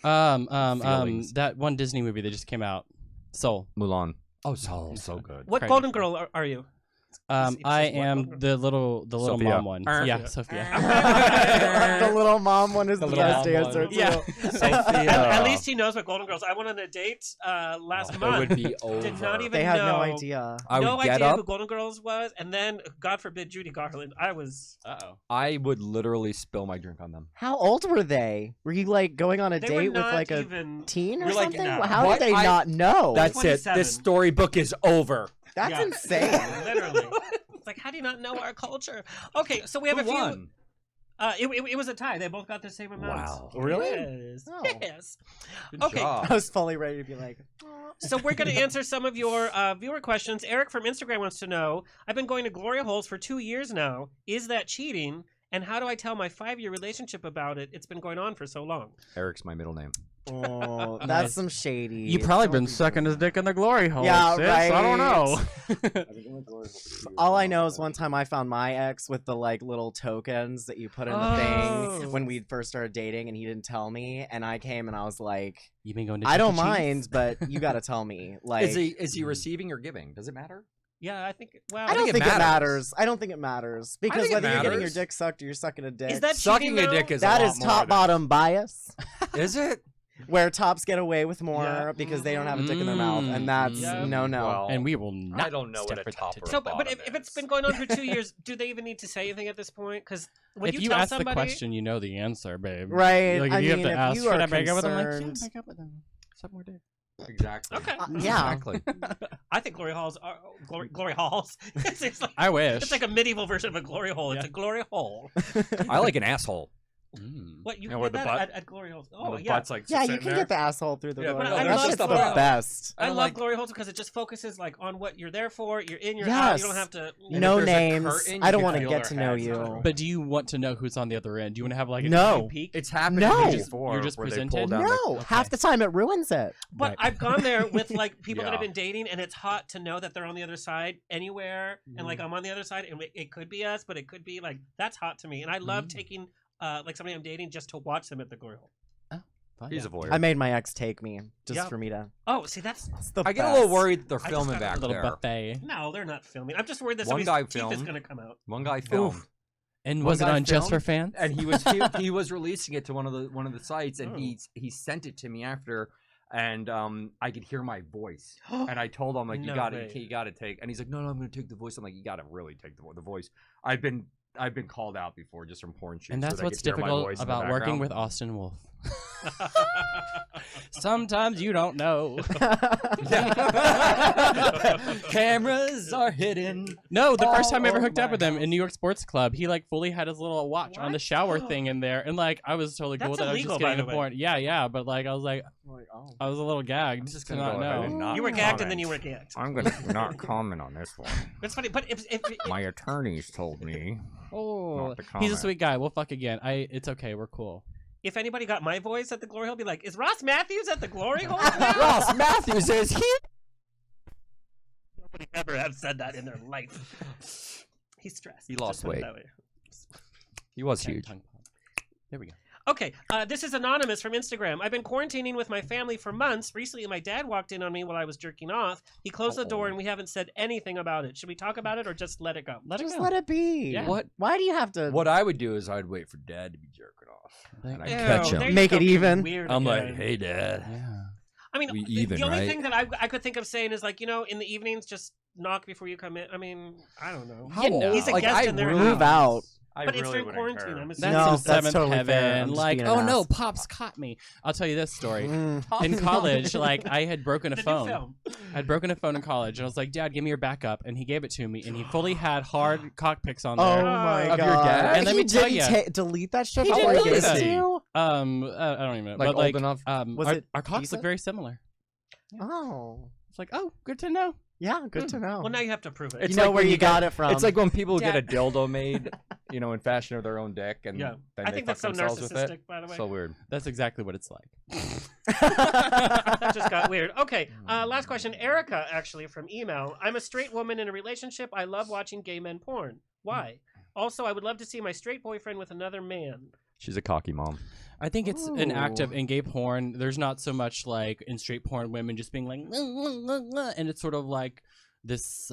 Feelings. That one Disney movie that just came out. Soul. Mulan. Oh, so good. What Cried Golden before. Girl are you? I It's just am one. the little Sophia. mom one. Yeah, Yeah. Sophia. The little mom one is the, little best mom one. answer. Too. Yeah. At least he knows what Golden Girls. I went on a date last It month. would be over. Did not even They had know. no idea. I no would get idea up. who Golden Girls was, and then God forbid Judy Garland. I was. Uh-oh. I would literally spill my drink on them. How old were they? Were you like going on a They date were with not like a even. teen or You're like, something? no. How What? did they I- not know? That's it. 27. This storybook is over. That's Yeah. insane. Literally. It's like, how do you not know our culture? Okay, so we have Who a few. won? It was a tie. They both got the same amount. Wow. Really? Yes. Oh. Yes. Good Okay. job. I was fully ready to be like, So we're going to answer some of your viewer questions. Eric from Instagram wants to know, I've been going to glory holes for 2 years now. Is that cheating? And how do I tell my 5-year relationship about it? It's been going on for so long. Eric's my middle name. oh, that's Nice. some shady. You probably been sucking his dick in the glory hole. Yeah, sis. right. I don't know. All I know is one time I found my ex with the like little tokens that you put in the Oh. thing when we first started dating, and he didn't tell me, and I came and I was like, You been going to I don't Chuck E. Cheese? mind, but you got to tell me. Like, Is he receiving or giving? Does it matter? Yeah, I think. Well, I don't think it think it matters. matters. I don't think it matters because think it whether you're getting your matters. dick sucked or you're sucking a dick, is that Sucking cheating, a dick though? is that a is lot more top than- bottom bias, Is it? where tops get away with more Yeah. because they don't have a dick in their mouth, and that's Yeah. no. Well, And we will not. I don't know what step a for that top today. or So, a but bottom if it's is. been going on for 2 years, do they even need to say anything at this point? Because when If you you tell ask somebody, the question, you know the answer, babe. Right. Like, I if you mean, have to if ask, you should are I break up with him? Like, yeah, concerned- break up with him. Suck more dick. Exactly. Okay. Yeah. Exactly. I think glory halls are glory halls. it's like I wish. it's like a medieval version of a glory hole. It's Yeah. a glory hole. I like an asshole. What you know, can where get the that butt- at glory holes? When Oh the yeah. butt's like Yeah, you sitting can there. get the asshole through the Yeah, door. but I That love shit's the glory- best. I I love like- glory holes because it just focuses like on what you're there for. You're in, you're out. Yes. You don't have to. And No if there's a names. curtain, I you don't can want to feel get their to know heads you. through. But do you want to know who's on the other end? Do you want to have like a No. sneak peek? It's happened No. to me You're before. you're just where they pull presented? down No, Okay. half the time it ruins it. But Right. I've gone there with like people that have Yeah. been dating, and it's hot to know that they're on the other side anywhere, and like I'm on the other side, and it could be us, but it could be like that's hot to me, and I love taking like somebody I'm dating just to watch them at the glory hole. Fine, He's yeah. a voyeur. I made my ex take me just Yeah. for me to. Oh, see, that's It's the I get a little best. worried that they're just filming got a back A little there. buffet. no, they're not filming. I'm just worried that One somebody's guy teeth is filmed. going to come out. One guy filmed, And One was it guy on Just for filmed, Fans? and he was releasing it to one of the sites, and he sent it to me after, and I could hear my voice, and I told him like No you got way. to take, and he's like no I'm gonna take the voice. I'm like you got to really take the voice. I've been called out before just from porn shoots, And so that's they what's could hear my difficult voice in the about working background. with Austin Wolf. Sometimes you don't know. Cameras are hidden. No, the first all time I ever over hooked up my with him in house. New York Sports Club, he like fully had his little watch on the What? shower thing in there, and like I was totally cool That's with it. I was illegal, just by getting the the way. porn. Yeah, but like I was like, I was a little gagged I'm just to gonna not go ahead know. and not You were gagged, and then comment. you were gagged. I'm gonna not comment on this one. It's funny, but if My attorneys told me. Oh, Not to he's a comment. sweet guy. We'll fuck again. It's okay. We're cool. if anybody got my voice at the glory hole, be like, is Ross Matthews at the glory hole? Ross Matthews is here. Nobody ever have said that in their life. He's stressed. He Just lost put it weight. that way. He was Okay, huge. tongue pop. There we go. Okay, this is anonymous from Instagram. I've been quarantining with my family for months. Recently, my dad walked in on me while I was jerking off. He closed the door, and we haven't said anything about it. Should we talk about it or just let it go? Just let it be. Yeah. What? Why do you have to? What I would do is I'd wait for Dad to be jerking off, and I'd Ew, catch there him. you Make go, it being even. weird I'm again. like, hey, Dad. Yeah. I mean, We the even, only right? thing that I could think of saying is like, you know, in the evenings, just knock before you come in. I mean, I don't know. How old? He's a Like, guest I in their really- Move out. I But it's really during wouldn't quarantine. care. I'm That's assuming. No, some that's seventh totally heaven. fair. I'm just Like, being oh an no, ass. Pops caught me. I'll tell you this story. Mm. In college, like I had broken a The new phone. film. I'd broken a phone in college, and I was like, "Dad, give me your backup," and he gave it to me, and he fully had hard cockpicks on Oh there. my Of god! your dad? And let He me tell didn't ya. delete that shit He before didn't he gave delete it to it. you. I don't even know, Like but old like, enough? Was our, it our cocks decent? look very similar. Oh, It's like, oh, good to know. yeah, good to know. Well, now you have to prove it. It's you know like where when you got it from. It's like when people get a Dad. dildo made, you know, in fashion of their own dick, and Yeah. then I they think fuck that's so themselves with narcissistic, it. by the way. So weird. That's exactly what it's like. That just got weird. Okay, last question. Erica, actually, from email. I'm a straight woman in a relationship. I love watching gay men porn. Why? Also, I would love to see my straight boyfriend with another man. She's a cocky mom. I think it's an act of Ooh. in gay porn. There's not so much like in straight porn women just being like, and it's sort of like this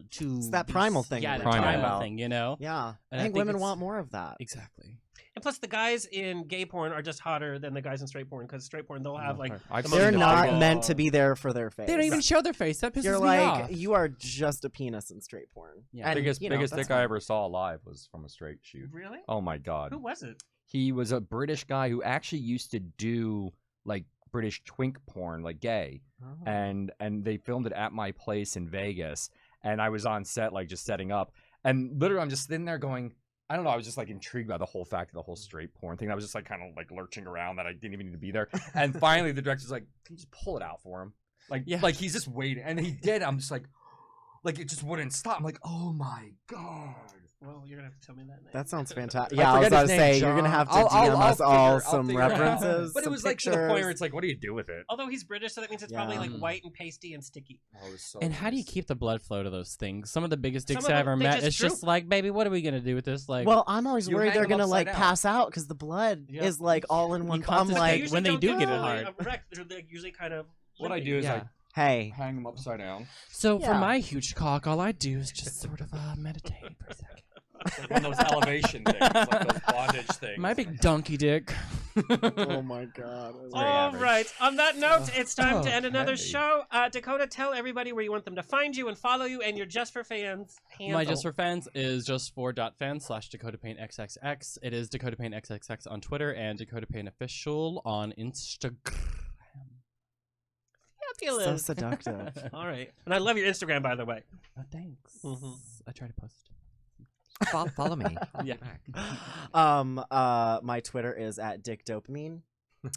too. It's that primal thing Yeah, that the we're talking primal about. thing. You know. Yeah, And I think women it's- want more of that. Exactly. And plus, the guys in gay porn are just hotter than the guys in straight porn because straight porn they'll have like I've the seen They're most the not novel- meant to be there for their face. They don't even show their face. That pisses You're me like, off. you are just a penis in straight porn. Yeah. And, biggest you know, biggest that's dick I fine. ever saw alive was from a straight shoot. Really? Oh my god. Who was it? He was a British guy who actually used to do like British twink porn, like gay, Oh. and they filmed it at my place in Vegas, and I was on set like just setting up, and literally I'm just sitting there going, I don't know, I was just like intrigued by the whole fact of the whole straight porn thing. I was just like kind of like lurching around that I didn't even need to be there, and finally the director's like, can you just pull it out for him? Like, Yeah. like he's just waiting, and he did. I'm just like it just wouldn't stop. I'm like, oh my god. Well, you're gonna have to tell me that name. That sounds fantastic. I Yeah, I was forget about his to name, say you're gonna John. have to I'll DM us all some figure it out. references. But it some was like to the point where pictures. it's like, what do you do with it? Although he's British, so that means it's probably like Yeah. white and pasty and sticky. Oh, it was so And how do you nice. keep the blood flow to those things? Some of the biggest Some dicks of I them, ever they met, just it's just droop. like, baby, what are we gonna do with this? Like, Well, I'm always You worried hang they're them gonna like upside down. pass out because the blood Yeah. is like all in one. I'm concentrate. They like, usually when they don't do get it fully hard. erect. They're like usually kind of. What I limpy. do is Yeah. hey, I hang them upside down. so for Yeah. my huge cock, all I do is just sort of meditate for a second. Like one of those elevation things, like those bondage things. My big donkey dick. oh my god. All right. On that note, it's time to end another okay. show. Dakota, tell everybody where you want them to find you and follow you and your Just for Fans handle. My JustForFans is JustFor.Fans / Dakota Payne XXX. It is Dakota Payne XXX on Twitter and Dakota Payne Official on Instagram. So Fabulous. seductive. All right. And I love your Instagram, by the way. Oh, thanks. Mhm. I try to post. Follow me. Yeah. My Twitter is at Dick Dopamine.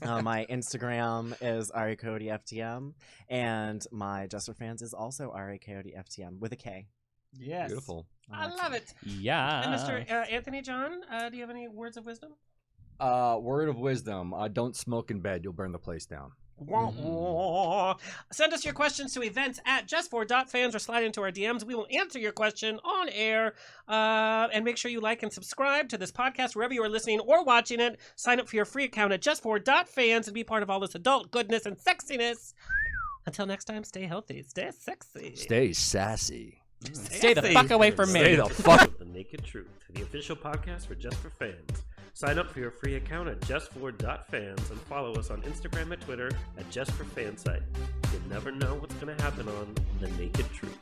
My Instagram is Ari Koyote FTM, and my Just for Fans is also Ari Koyote FTM with a K. Yes. Beautiful. I love it. Yeah. And Mr. Anthony John, do you have any words of wisdom? Word of wisdom: don't smoke in bed. You'll burn the place down. Send us your questions to events at JustFor.Fans or slide into our DMs. We will answer your question on air. And make sure you like and subscribe to this podcast wherever you are listening or watching it. Sign up for your free account at JustFor.Fans and be part of all this adult goodness and sexiness. Until next time, stay healthy, stay sexy. Stay sassy. Stay the fuck away from me. Stay the fuck. The Naked Truth, the official podcast for Just for Fans. Sign up for your free account at JustFor.Fans and follow us on Instagram and Twitter at JustForFansite. You'll never know what's going to happen on The Naked Truth.